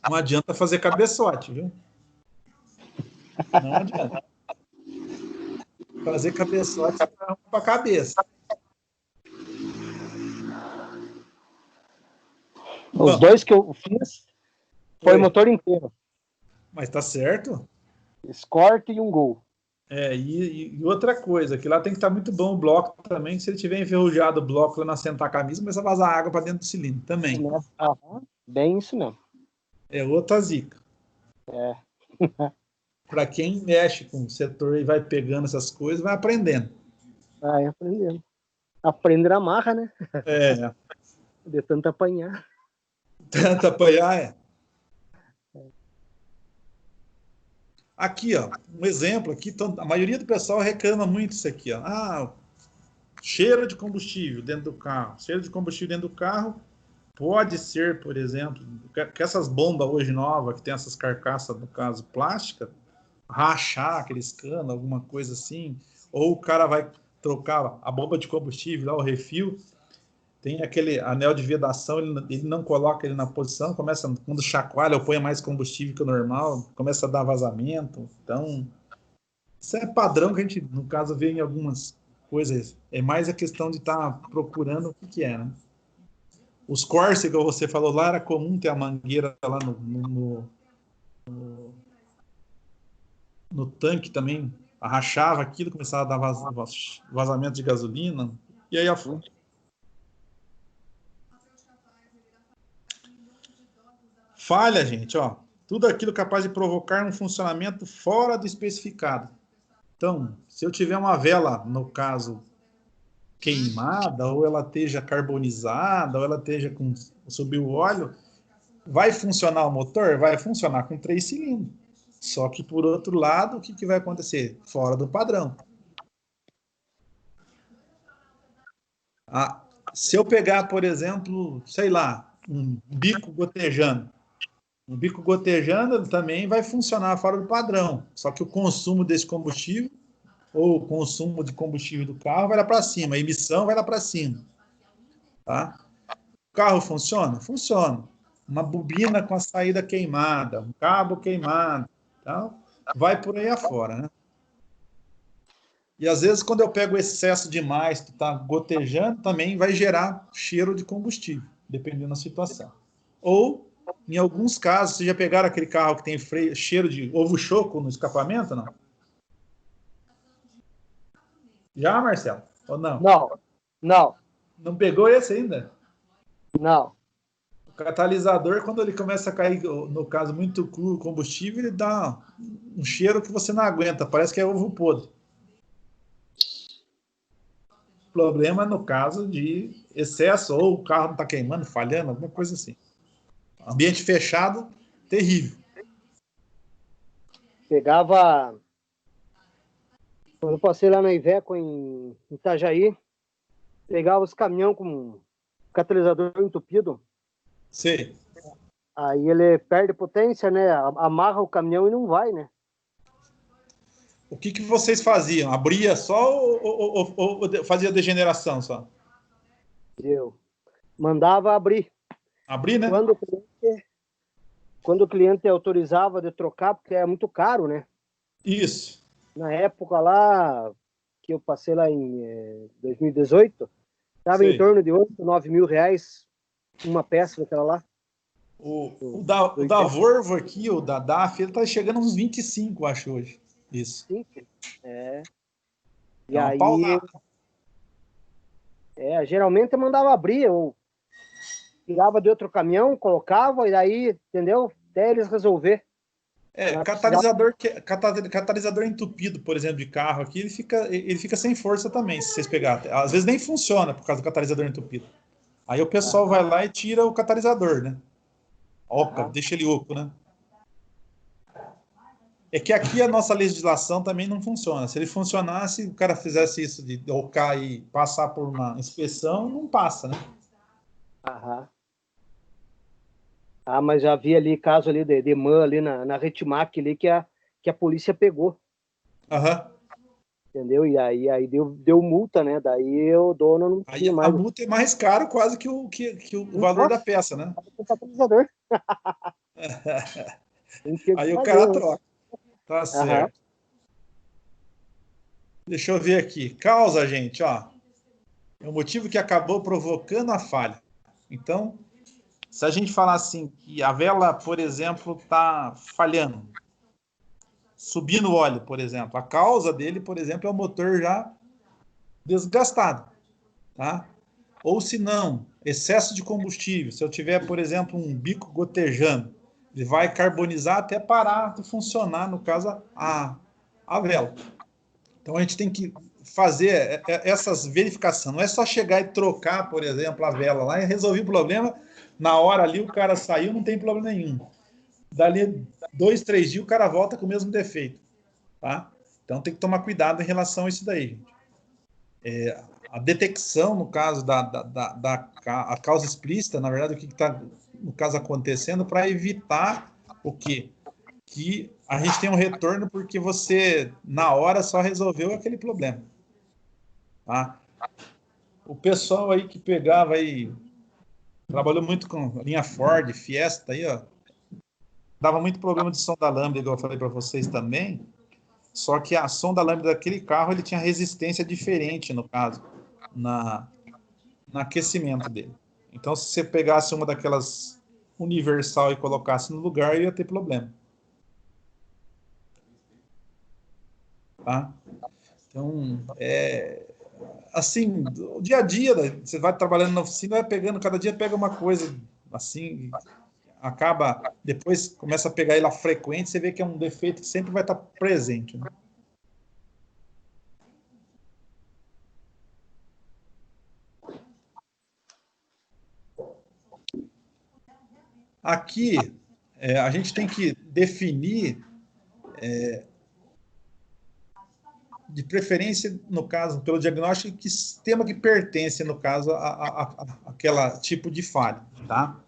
Não adianta fazer cabeçote, viu? Não adianta. Fazer cabeçote para a cabeça. Os dois que eu fiz foi o motor inteiro. Mas tá certo. Escort e um Gol. E outra coisa, que lá tem que estar muito bom o bloco também. Se ele tiver enferrujado o bloco lá na sentar a camisa, começa a vazar água para dentro do cilindro também. Bem isso mesmo. É outra zica. Para quem mexe com o setor e vai pegando essas coisas, vai aprendendo. Vai aprendendo. Aprender a marra, né? De tanto apanhar. Tanto apanhar, Aqui, ó, um exemplo aqui, a maioria do pessoal reclama muito isso aqui, ó. Cheiro de combustível dentro do carro. Cheiro de combustível dentro do carro pode ser, por exemplo, que essas bombas hoje novas, que tem essas carcaças, no caso, plástica, rachar aqueles canos, alguma coisa assim, ou o cara vai trocar a bomba de combustível, lá, o refil, tem aquele anel de vedação, ele não coloca ele na posição, começa, quando chacoalha, ou põe mais combustível que o normal, começa a dar vazamento. Então, isso é padrão que a gente, no caso, vê em algumas coisas. É mais a questão de estar procurando o que é, né? Os Corsa, que você falou lá, era comum ter a mangueira lá no tanque também, rachava aquilo, começava a dar vazamento de gasolina, e aí afunda. Falha, gente, ó. Tudo aquilo capaz de provocar um funcionamento fora do especificado. Então, se eu tiver uma vela, no caso, queimada, ou ela esteja carbonizada, ou ela esteja com subiu o óleo, vai funcionar o motor? Vai funcionar com 3 cilindros. Só que, por outro lado, o que vai acontecer? Fora do padrão. Se eu pegar, por exemplo, sei lá, um bico gotejando, também vai funcionar fora do padrão. Só que o consumo desse combustível, ou o consumo de combustível do carro, vai lá para cima. A emissão vai lá para cima. Tá? O carro funciona? Funciona. Uma bobina com a saída queimada, um cabo queimado. Então, vai por aí afora, né? E às vezes, quando eu pego excesso demais, que está gotejando, também vai gerar cheiro de combustível, dependendo da situação. Ou, em alguns casos, vocês já pegaram aquele carro que tem cheiro de ovo choco no escapamento, não? Já, Marcelo? Ou não? Não. Não pegou esse ainda? Não. O catalisador, quando ele começa a cair, no caso, muito cru o combustível, ele dá um cheiro que você não aguenta, parece que é ovo podre. Problema no caso de excesso, ou o carro não está queimando, falhando, alguma coisa assim. Ambiente fechado, terrível. Pegava... Quando eu passei lá na Iveco, em Itajaí, pegava os caminhões com catalisador entupido. Sim. Aí ele perde potência, né? Amarra o caminhão e não vai, né? O que vocês faziam? Abria só ou fazia degeneração só? Eu mandava abrir. Abrir, né? Quando o cliente autorizava de trocar, porque é muito caro, né? Isso. Na época lá, que eu passei lá em 2018, estava em torno de 8, 9 mil reais uma peça daquela lá. O da Volvo aqui, o da DAF, ele tá chegando uns 25, acho, hoje. Isso. 5? É. E é uma aí, paulada. geralmente eu mandava abrir, ou tirava de outro caminhão, colocava, e aí, entendeu? Até eles resolver. Catalisador entupido, por exemplo, de carro aqui, ele fica sem força também, se vocês pegarem. Às vezes nem funciona por causa do catalisador entupido. Aí o pessoal vai lá e tira o catalisador, né? Deixa ele oco, né? É que aqui a nossa legislação também não funciona. Se ele funcionasse, o cara fizesse isso de ocar e passar por uma inspeção, não passa, né? Mas já vi ali caso ali de MAN ali na Retmac ali que a polícia pegou. Entendeu? E aí deu multa, né? Daí o dono não tinha mais. A multa é mais caro quase que o valor da peça, né? Aí o cara troca. Tá certo. Deixa eu ver aqui. Causa, gente, ó. É o motivo que acabou provocando a falha. Então, se a gente falar assim, que a vela, por exemplo, está falhando, subindo óleo, por exemplo, a causa dele, por exemplo, é o motor já desgastado, tá? Ou se não, excesso de combustível. Se eu tiver, por exemplo, um bico gotejando, ele vai carbonizar até parar de funcionar, no caso, a vela. Então, a gente tem que fazer essas verificações. Não é só chegar e trocar, por exemplo, a vela lá e resolver o problema. Na hora ali, o cara saiu, não tem problema nenhum. dali 2, 3 dias o cara volta com o mesmo defeito, tá? Então tem que tomar cuidado em relação a isso daí, gente. A detecção, no caso a causa explícita, na verdade, o que está, no caso, acontecendo, para evitar o quê? Que a gente tem um retorno porque você, na hora, só resolveu aquele problema. Tá? O pessoal aí que pegava aí, trabalhou muito com linha Ford, Fiesta, aí, ó, dava muito problema de som da lâmpada, igual eu falei para vocês também, só que a som da lâmpada daquele carro, ele tinha resistência diferente, no caso, no aquecimento dele. Então, se você pegasse uma daquelas universal e colocasse no lugar, ia ter problema. Tá? Então, assim, o dia a dia, você vai trabalhando na oficina, vai pegando, cada dia pega uma coisa, assim, acaba, depois começa a pegar ela frequente, você vê que é um defeito que sempre vai estar presente, né? Aqui, a gente tem que definir, de preferência, no caso, pelo diagnóstico, que sistema que pertence, no caso, àquela tipo de falha, tá?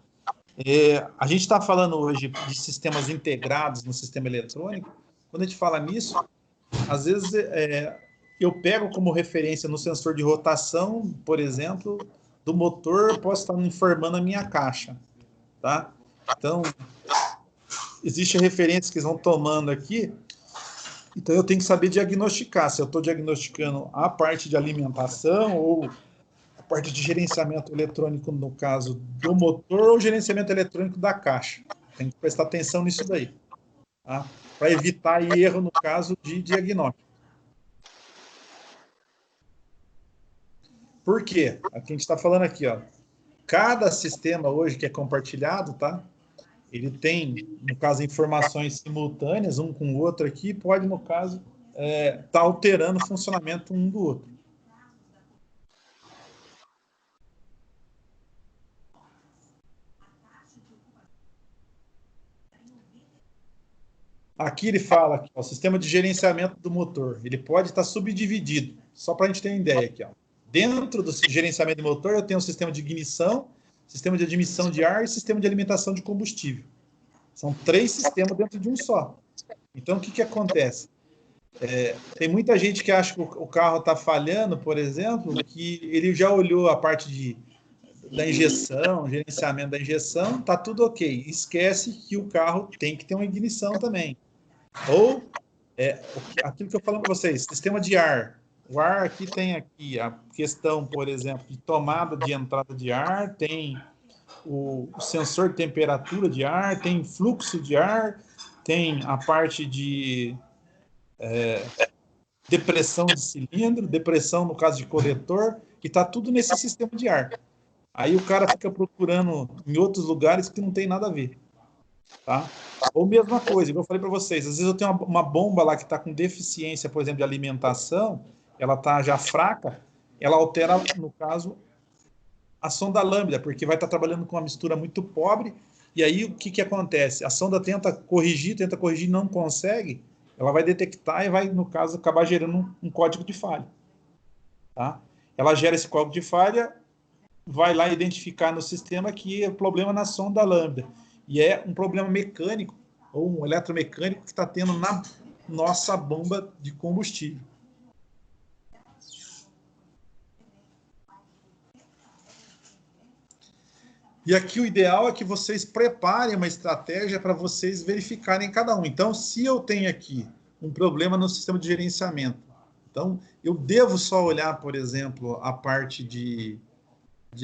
A gente está falando hoje de sistemas integrados no sistema eletrônico. Quando a gente fala nisso, às vezes eu pego como referência no sensor de rotação, por exemplo, do motor, posso estar informando a minha caixa, tá? Então, existem referências que vão tomando aqui, então eu tenho que saber diagnosticar, se eu estou diagnosticando a parte de alimentação ou a parte de gerenciamento eletrônico, no caso do motor, ou gerenciamento eletrônico da caixa. Tem que prestar atenção nisso daí, tá? Para evitar erro no caso de diagnóstico. Por quê? Aqui a gente está falando aqui, ó. Cada sistema hoje que é compartilhado, tá? Ele tem, no caso, informações simultâneas, um com o outro aqui, pode, no caso, tá alterando o funcionamento um do outro. Aqui ele fala que o sistema de gerenciamento do motor, ele pode estar subdividido, só para a gente ter uma ideia aqui, ó. Dentro do gerenciamento do motor, eu tenho um sistema de ignição, sistema de admissão de ar e sistema de alimentação de combustível. São 3 sistemas dentro de um só. Então, o que acontece? Tem muita gente que acha que o carro está falhando, por exemplo, que ele já olhou a parte da injeção, gerenciamento da injeção, está tudo ok. Esquece que o carro tem que ter uma ignição também. Ou aquilo que eu falo para vocês, sistema de ar. O ar aqui tem aqui a questão, por exemplo, de tomada de entrada de ar, tem o sensor de temperatura de ar, tem fluxo de ar, tem a parte de depressão de cilindro, depressão no caso de coletor, que está tudo nesse sistema de ar. Aí o cara fica procurando em outros lugares que não tem nada a ver. Tá? Ou mesma coisa, igual eu falei para vocês, às vezes eu tenho uma bomba lá que está com deficiência, por exemplo, de alimentação, ela está já fraca, ela altera, no caso, a sonda lambda, porque vai estar trabalhando com uma mistura muito pobre, e aí o que acontece? A sonda tenta corrigir, não consegue, ela vai detectar e vai, no caso, acabar gerando um código de falha. Tá? Ela gera esse código de falha, vai lá identificar no sistema que é problema na sonda lambda. E é um problema mecânico, ou um eletromecânico que está tendo na nossa bomba de combustível. E aqui o ideal é que vocês preparem uma estratégia para vocês verificarem cada um. Então, se eu tenho aqui um problema no sistema de gerenciamento, então eu devo só olhar, por exemplo, a parte de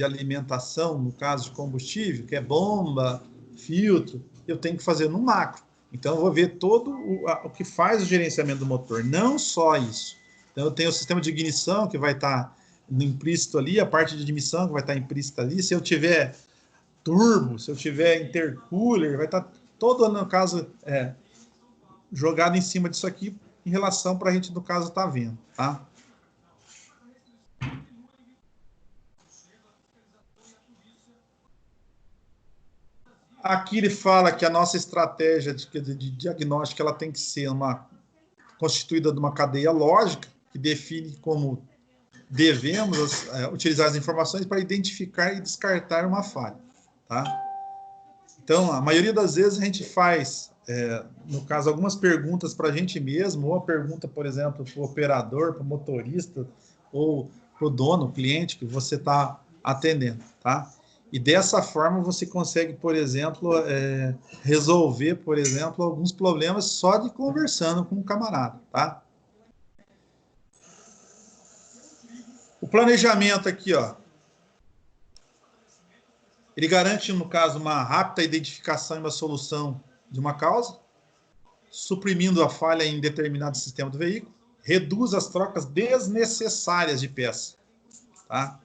alimentação, no caso de combustível, que é bomba, filtro, eu tenho que fazer no macro. Então, eu vou ver todo o que faz o gerenciamento do motor, não só isso. Então, eu tenho o sistema de ignição, que vai estar implícito ali, a parte de admissão, que vai estar implícita ali. Se eu tiver turbo, se eu tiver intercooler, vai estar todo, no caso, jogado em cima disso aqui, em relação para a gente, no caso, estar vendo, tá? Aqui ele fala que a nossa estratégia de diagnóstico ela tem que ser constituída de uma cadeia lógica que define como devemos utilizar as informações para identificar e descartar uma falha. Tá? Então, a maioria das vezes a gente faz, no caso, algumas perguntas para a gente mesmo, ou a pergunta, por exemplo, para o operador, para o motorista, ou para o dono, o cliente que você está atendendo. Tá? E dessa forma você consegue, por exemplo, resolver, por exemplo, alguns problemas só de conversando com um camarada, tá? O planejamento aqui, ó, ele garante, no caso, uma rápida identificação e uma solução de uma causa, suprimindo a falha em determinado sistema do veículo, reduz as trocas desnecessárias de peça, tá?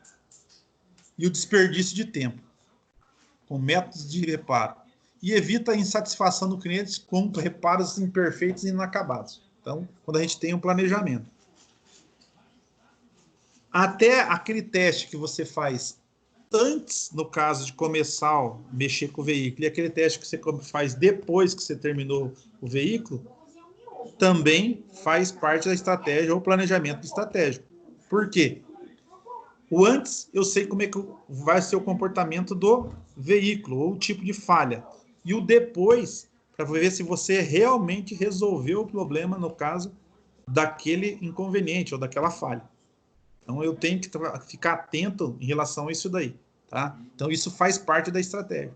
E o desperdício de tempo, com métodos de reparo, e evita a insatisfação do cliente com reparos imperfeitos e inacabados. Então, quando a gente tem um planejamento. Até aquele teste que você faz antes, no caso de começar a mexer com o veículo, e aquele teste que você faz depois que você terminou o veículo, também faz parte da estratégia ou planejamento estratégico. Por quê? O antes, eu sei como é que vai ser o comportamento do veículo, ou o tipo de falha. E o depois, para ver se você realmente resolveu o problema, no caso, daquele inconveniente ou daquela falha. Então, eu tenho que ficar atento em relação a isso daí. Tá? Então, isso faz parte da estratégia.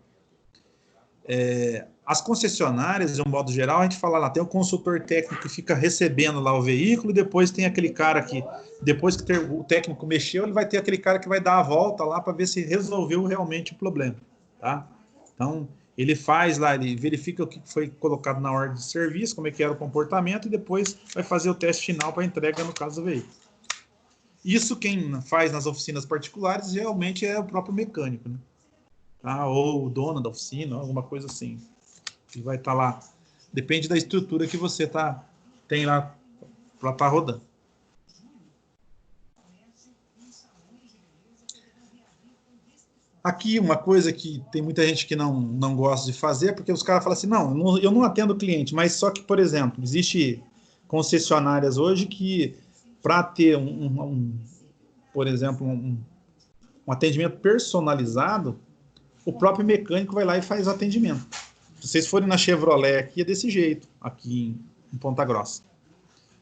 As concessionárias, de um modo geral, a gente fala lá, tem o consultor técnico que fica recebendo lá o veículo, e depois tem aquele cara que, depois que o técnico mexeu, ele vai ter aquele cara que vai dar a volta lá para ver se resolveu realmente o problema. Tá? Então, ele faz lá, ele verifica o que foi colocado na ordem de serviço, como é que era o comportamento, e depois vai fazer o teste final para entrega, no caso do veículo. Isso quem faz nas oficinas particulares realmente é o próprio mecânico, né? Tá? Ou o dono da oficina, alguma coisa assim. Que vai estar lá. Depende da estrutura que você tem lá para estar rodando. Aqui, uma coisa que tem muita gente que não gosta de fazer, porque os caras falam assim, não, eu não atendo cliente, mas só que, por exemplo, existe concessionárias hoje que, para ter por exemplo, um atendimento personalizado, o próprio mecânico vai lá e faz o atendimento. Se vocês forem na Chevrolet aqui, é desse jeito, aqui em Ponta Grossa.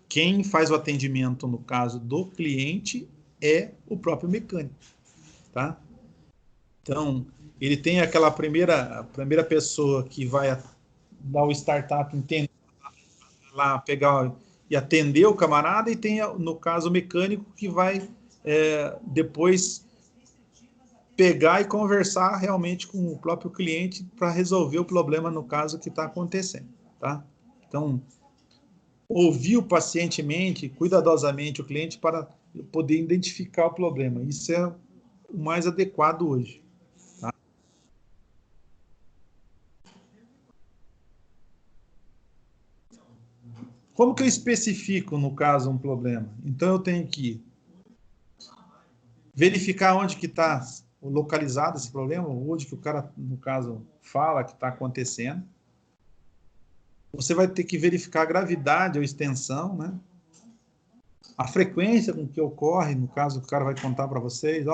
Quem faz o atendimento, no caso do cliente, é o próprio mecânico. Tá? Então, ele tem aquela primeira pessoa que vai dar o startup, entender lá, pegar e atender o camarada, e tem, no caso, o mecânico que vai depois pegar e conversar realmente com o próprio cliente para resolver o problema, no caso, que está acontecendo. Tá? Então, ouvir pacientemente, cuidadosamente o cliente para poder identificar o problema. Isso é o mais adequado hoje. Tá? Como que eu especifico, no caso, um problema? Então, eu tenho que verificar onde que está localizado esse problema, onde que o cara, no caso, fala que está acontecendo. Você vai ter que verificar a gravidade ou extensão, né? A frequência com que ocorre, no caso, o cara vai contar para vocês,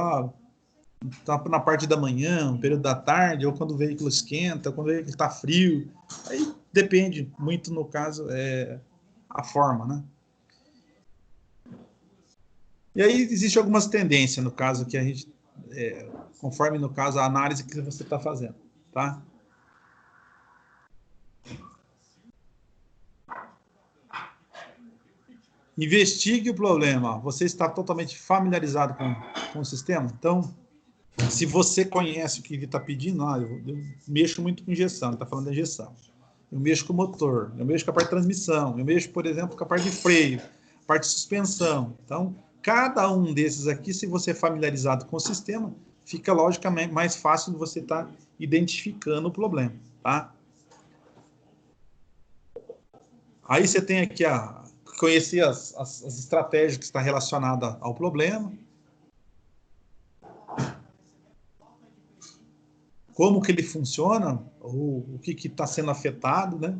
tá na parte da manhã, no período da tarde, ou quando o veículo esquenta, ou quando o veículo está frio. Aí depende muito, no caso, a forma, né? E aí existe algumas tendências, no caso, que a gente, conforme, no caso, a análise que você está fazendo, tá? Investigue o problema. Você está totalmente familiarizado com o sistema? Então, se você conhece o que ele está pedindo, eu mexo muito com injeção, ele está falando da injeção. Eu mexo com o motor, eu mexo com a parte de transmissão, eu mexo, por exemplo, com a parte de freio, parte de suspensão. Então, cada um desses aqui, se você é familiarizado com o sistema, fica logicamente mais fácil de você estar identificando o problema, tá? Aí você tem aqui conhecer as estratégias que estão relacionadas ao problema. como que ele funciona, ou o que está sendo afetado, né?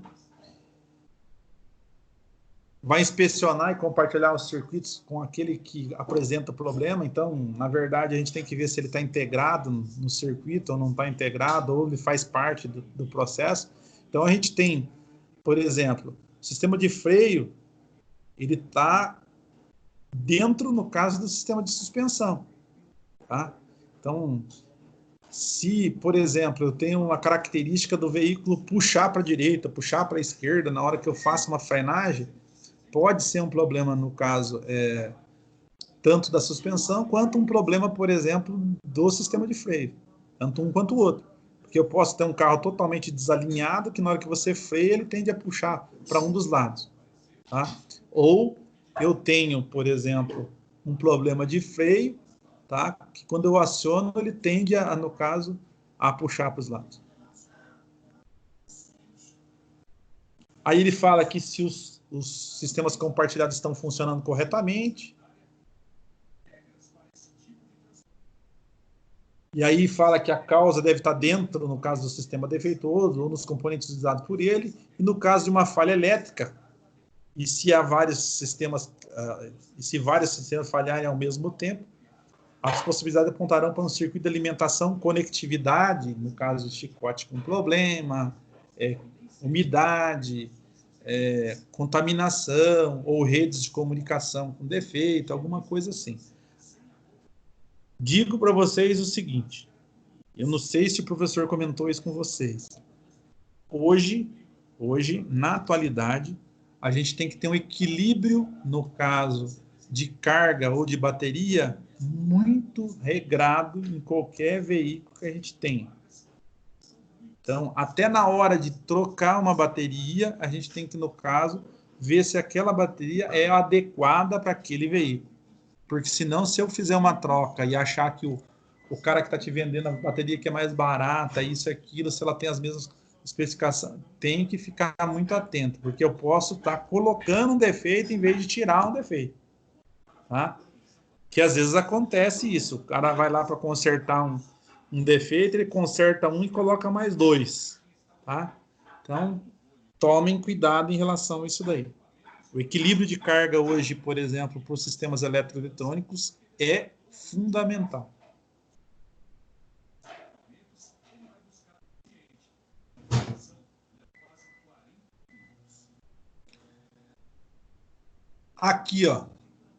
Vai inspecionar e compartilhar os circuitos com aquele que apresenta o problema. Então, na verdade, a gente tem que ver se ele está integrado no circuito ou não está integrado, ou ele faz parte do processo. Então, a gente tem, por exemplo, o sistema de freio, ele está dentro, no caso, do sistema de suspensão. Tá? Então, se, por exemplo, eu tenho uma característica do veículo puxar para a direita, puxar para a esquerda, na hora que eu faço uma frenagem, pode ser um problema, no caso, tanto da suspensão, quanto um problema, por exemplo, do sistema de freio. Tanto um quanto o outro. Porque eu posso ter um carro totalmente desalinhado, que na hora que você freia, ele tende a puxar para um dos lados. Tá? Ou eu tenho, por exemplo, um problema de freio, tá? Que quando eu aciono, ele tende, no caso, a puxar para os lados. Aí ele fala que se os sistemas compartilhados estão funcionando corretamente. E aí fala que a causa deve estar dentro, no caso do sistema defeituoso, ou nos componentes utilizados por ele. E no caso de uma falha elétrica, e se há vários sistemas, falharem ao mesmo tempo, as possibilidades apontarão para um circuito de alimentação, conectividade, no caso de chicote com problema, umidade, contaminação, ou redes de comunicação com defeito, alguma coisa assim. Digo para vocês o seguinte, eu não sei se o professor comentou isso com vocês. Hoje, na atualidade, a gente tem que ter um equilíbrio, no caso de carga ou de bateria, muito regrado em qualquer veículo que a gente tenha. Então, até na hora de trocar uma bateria, a gente tem que, no caso, ver se aquela bateria é adequada para aquele veículo. Porque senão, se eu fizer uma troca e achar que o cara que está te vendendo a bateria que é mais barata, isso e aquilo, se ela tem as mesmas especificações, tem que ficar muito atento, porque eu posso estar colocando um defeito em vez de tirar um defeito. Tá? Que às vezes acontece isso, o cara vai lá para consertar um defeito, ele conserta um e coloca mais dois. Tá? Então, tomem cuidado em relação a isso daí. O equilíbrio de carga hoje, por exemplo, para os sistemas eletroeletrônicos é fundamental. Aqui, ó,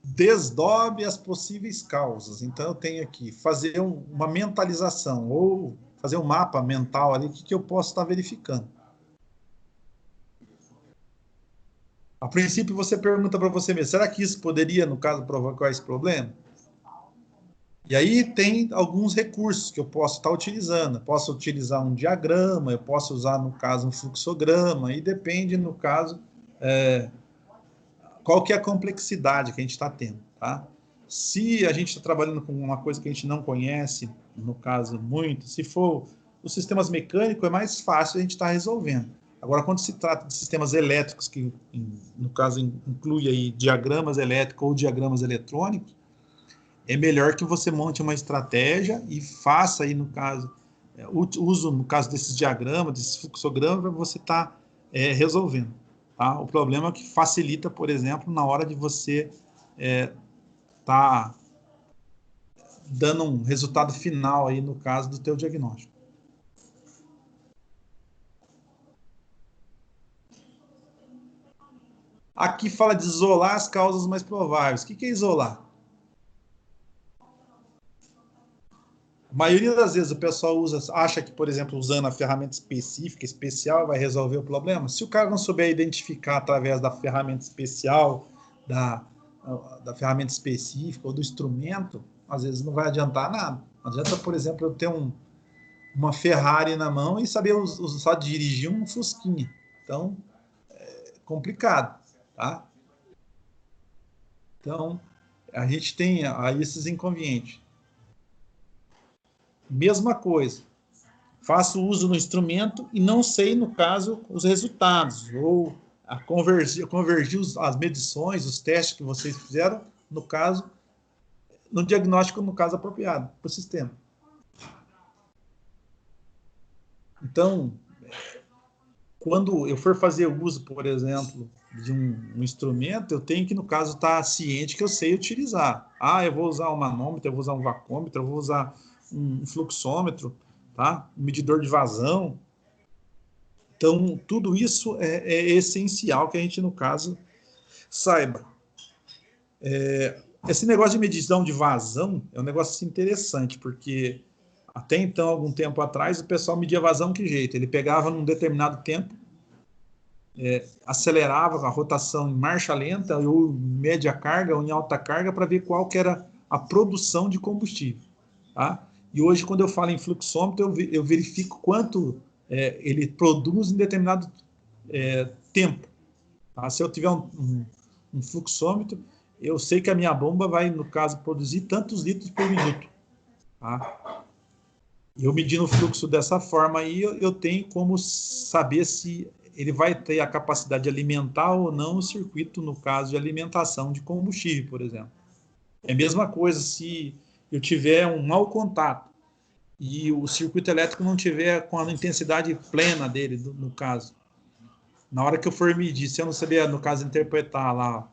desdobre as possíveis causas. Então, eu tenho aqui, fazer uma mentalização, ou fazer um mapa mental ali, o que eu posso estar verificando. A princípio, você pergunta para você mesmo, será que isso poderia, no caso, provocar esse problema? E aí tem alguns recursos que eu posso estar utilizando. Eu posso utilizar um diagrama, eu posso usar, no caso, um fluxograma, e depende, no caso, qual que é a complexidade que a gente está tendo. Tá? Se a gente está trabalhando com uma coisa que a gente não conhece, no caso, muito, se for os sistemas mecânicos, é mais fácil a gente estar resolvendo. Agora, quando se trata de sistemas elétricos, que no caso inclui aí diagramas elétricos ou diagramas eletrônicos, é melhor que você monte uma estratégia e faça aí, no caso, uso, no caso desses diagramas, desses fluxogramas, para você estar resolvendo. Tá? O problema é que facilita, por exemplo, na hora de você estar dando um resultado final aí, no caso do teu diagnóstico. Aqui fala de isolar as causas mais prováveis. O que é isolar? A maioria das vezes o pessoal acha que, por exemplo, usando a ferramenta específica, especial, vai resolver o problema. Se o cara não souber identificar através da ferramenta especial, da ferramenta específica ou do instrumento, às vezes não vai adiantar nada. Não adianta, por exemplo, eu ter uma Ferrari na mão e saber só dirigir um Fusquinha. Então, é complicado. Tá? Então, a gente tem aí esses inconvenientes. Mesma coisa, faço uso no instrumento e não sei, no caso, os resultados, ou convergir as medições, os testes que vocês fizeram, no caso, no diagnóstico, no caso apropriado para o sistema. Então, quando eu for fazer uso, por exemplo, de um instrumento, eu tenho que, no caso, estar ciente que eu sei utilizar. Eu vou usar um manômetro, eu vou usar um vacômetro, eu vou usar um fluxômetro, tá? Um medidor de vazão. Então, tudo isso é essencial que a gente, no caso, saiba. Esse negócio de medição de vazão é um negócio interessante, porque até então, algum tempo atrás, o pessoal media vazão que jeito? Ele pegava num determinado tempo, acelerava a rotação em marcha lenta, ou média carga, ou em alta carga, para ver qual que era a produção de combustível. Tá? E hoje, quando eu falo em fluxômetro, eu verifico quanto ele produz em determinado tempo. Tá? Se eu tiver um fluxômetro, eu sei que a minha bomba vai, no caso, produzir tantos litros por minuto. Tá? Eu medindo o fluxo dessa forma aí, eu tenho como saber se ele vai ter a capacidade de alimentar ou não o circuito, no caso de alimentação de combustível, por exemplo. É a mesma coisa se eu tiver um mau contato e o circuito elétrico não tiver com a intensidade plena dele, no caso. Na hora que eu for medir, se eu não saber, no caso, interpretar lá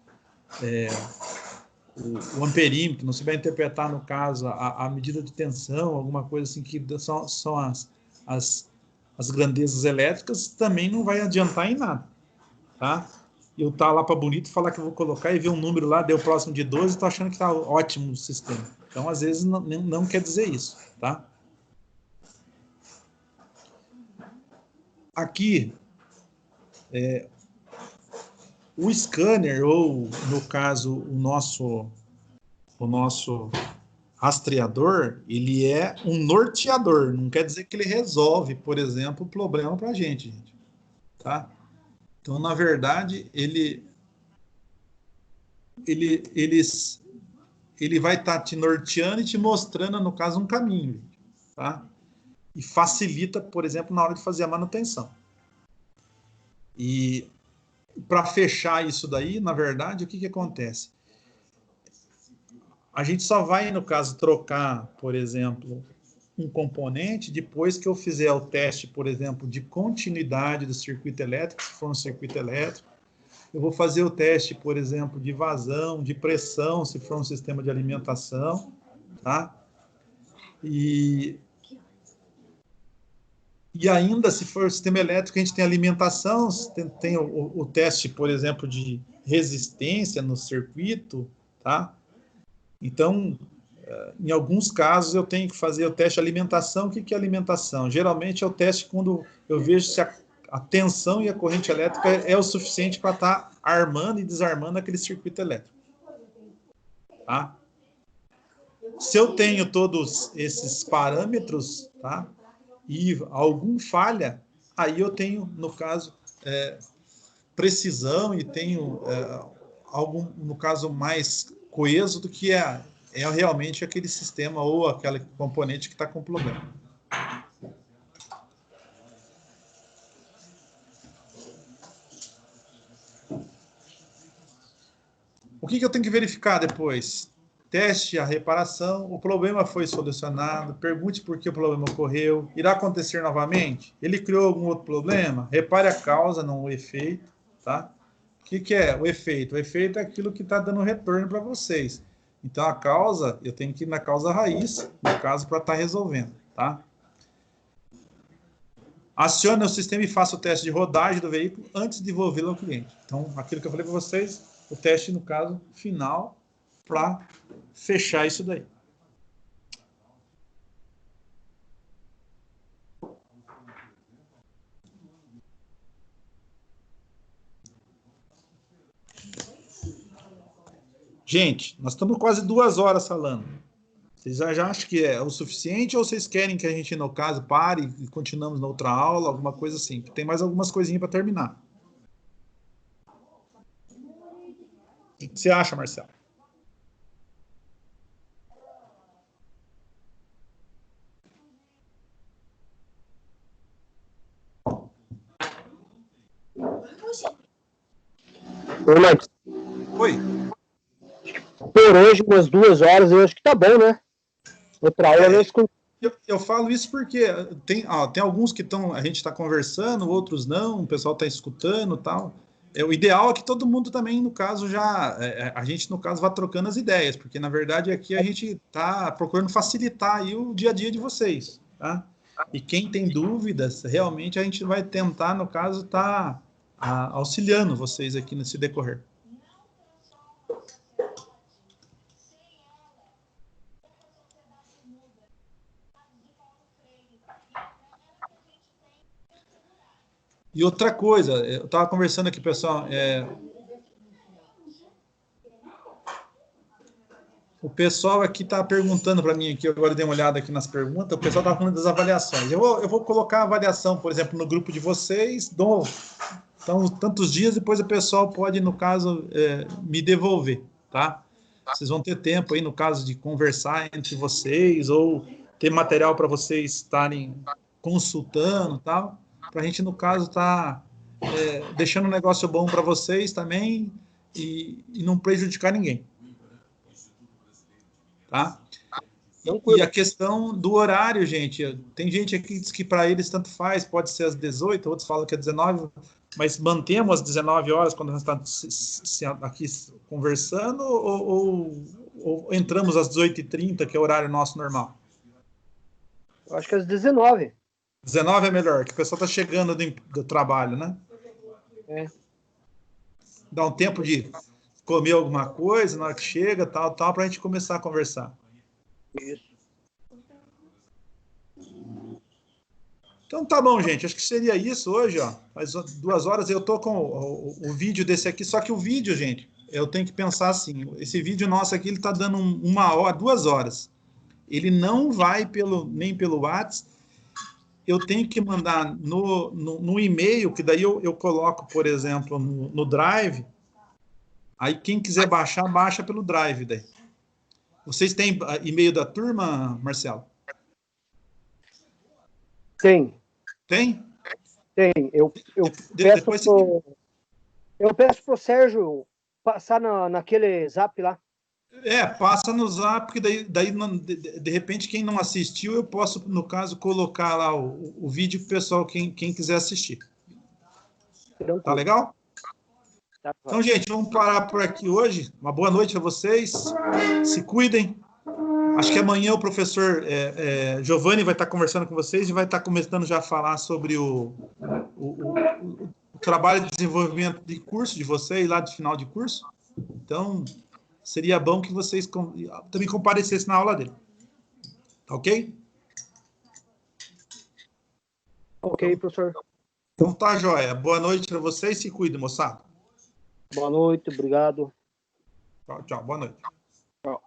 o amperímetro, não souber interpretar, no caso, a medida de tensão, alguma coisa assim, que são as grandezas elétricas, também não vai adiantar em nada, tá? Eu tá lá para bonito falar que eu vou colocar e ver um número lá, deu próximo de 12, tô achando que tá ótimo o sistema. Então, às vezes, não quer dizer isso, tá? Aqui, o scanner, ou, no caso, o nosso rastreador, ele é um norteador, não quer dizer que ele resolve, por exemplo, o problema para a gente, tá? Então, na verdade, ele vai estar te norteando e te mostrando, no caso, um caminho, tá? E facilita, por exemplo, na hora de fazer a manutenção. E para fechar isso daí, na verdade, o que acontece? A gente só vai, no caso, trocar, por exemplo, um componente depois que eu fizer o teste, por exemplo, de continuidade do circuito elétrico, se for um circuito elétrico. Eu vou fazer o teste, por exemplo, de vazão, de pressão, se for um sistema de alimentação, tá? E ainda, se for sistema elétrico, a gente tem alimentação, tem o teste, por exemplo, de resistência no circuito, tá? Então, em alguns casos, eu tenho que fazer o teste de alimentação. O que é alimentação? Geralmente é o teste quando eu vejo se a tensão e a corrente elétrica é o suficiente para estar armando e desarmando aquele circuito elétrico. Tá? Se eu tenho todos esses parâmetros, tá? E algum falha, aí eu tenho, no caso, precisão e tenho algum, no caso, mais coeso do que é realmente aquele sistema ou aquele componente que está com problema. O que eu tenho que verificar depois? Teste a reparação, o problema foi solucionado, pergunte por que o problema ocorreu, irá acontecer novamente? Ele criou algum outro problema? Repare a causa, não o efeito, tá? O que é o efeito? O efeito é aquilo que está dando retorno para vocês. Então, a causa, eu tenho que ir na causa raiz, no caso, para estar resolvendo, tá? Acione o sistema e faça o teste de rodagem do veículo antes de devolvê-lo ao cliente. Então, aquilo que eu falei para vocês, o teste, no caso, final, para fechar isso daí. Gente, nós estamos quase 2 horas falando. Vocês já acham que é o suficiente ou vocês querem que a gente, no caso, pare e continuamos na outra aula, alguma coisa assim? Tem mais algumas coisinhas para terminar. O que você acha, Marcelo? Oi, Marcos. Oi. Por hoje, umas 2 horas, eu acho que tá bom, né? Outra aula nós Eu falo isso porque tem alguns que a gente está conversando, outros não, o pessoal está escutando e tal. O ideal é que todo mundo também, no caso, a gente, no caso, vá trocando as ideias, porque, na verdade, aqui a gente está procurando facilitar aí o dia a dia de vocês, tá? E quem tem dúvidas, realmente a gente vai tentar, no caso, estar auxiliando vocês aqui nesse decorrer. E outra coisa, eu estava conversando aqui, pessoal, o pessoal aqui está perguntando para mim, aqui, eu agora dei uma olhada aqui nas perguntas, o pessoal está falando das avaliações. Eu vou colocar a avaliação, por exemplo, no grupo de vocês, então, tantos dias, depois o pessoal pode, no caso, me devolver, tá? Vocês vão ter tempo aí, no caso, de conversar entre vocês, ou ter material para vocês estarem consultando e tal, para a gente, no caso, estar deixando um negócio bom para vocês também e não prejudicar ninguém. Tá? E a questão do horário, gente, tem gente aqui que diz que para eles tanto faz, pode ser às 18, outros falam que é 19, mas mantemos às 19 horas quando nós estamos aqui conversando ou entramos às 18h30, que é o horário nosso normal? Eu acho que é às 19. 19 é melhor, que o pessoal está chegando do trabalho, né? Dá um tempo de comer alguma coisa na hora que chega, tal, para a gente começar a conversar. Isso. Então tá bom, gente. Acho que seria isso hoje, ó. Faz 2 horas eu tô com o vídeo desse aqui, só que o vídeo, gente, eu tenho que pensar assim, esse vídeo nosso aqui, ele tá dando 1 hora, 2 horas. Ele não vai nem pelo WhatsApp. Eu tenho que mandar no e-mail, que daí eu coloco, por exemplo, no Drive. Aí quem quiser baixar, baixa pelo Drive daí. Vocês têm e-mail da turma, Marcelo? Tem. Tem? Tem. Eu peço pro Sérgio passar naquele zap lá. Passa no Zap, porque daí de repente, quem não assistiu, eu posso, no caso, colocar lá o vídeo para o pessoal, quem quiser assistir. Tá legal? Tá. Então, gente, vamos parar por aqui hoje. Uma boa noite a vocês. Se cuidem. Acho que amanhã o professor Giovanni vai estar conversando com vocês e vai estar começando já a falar sobre o trabalho de desenvolvimento de curso de vocês, lá de final de curso. Então, seria bom que vocês também comparecessem na aula dele. Tá ok? Ok, professor. Então tá, joia. Boa noite para vocês. Se cuidem, moçada. Boa noite, obrigado. Tchau, tchau. Boa noite. Tchau.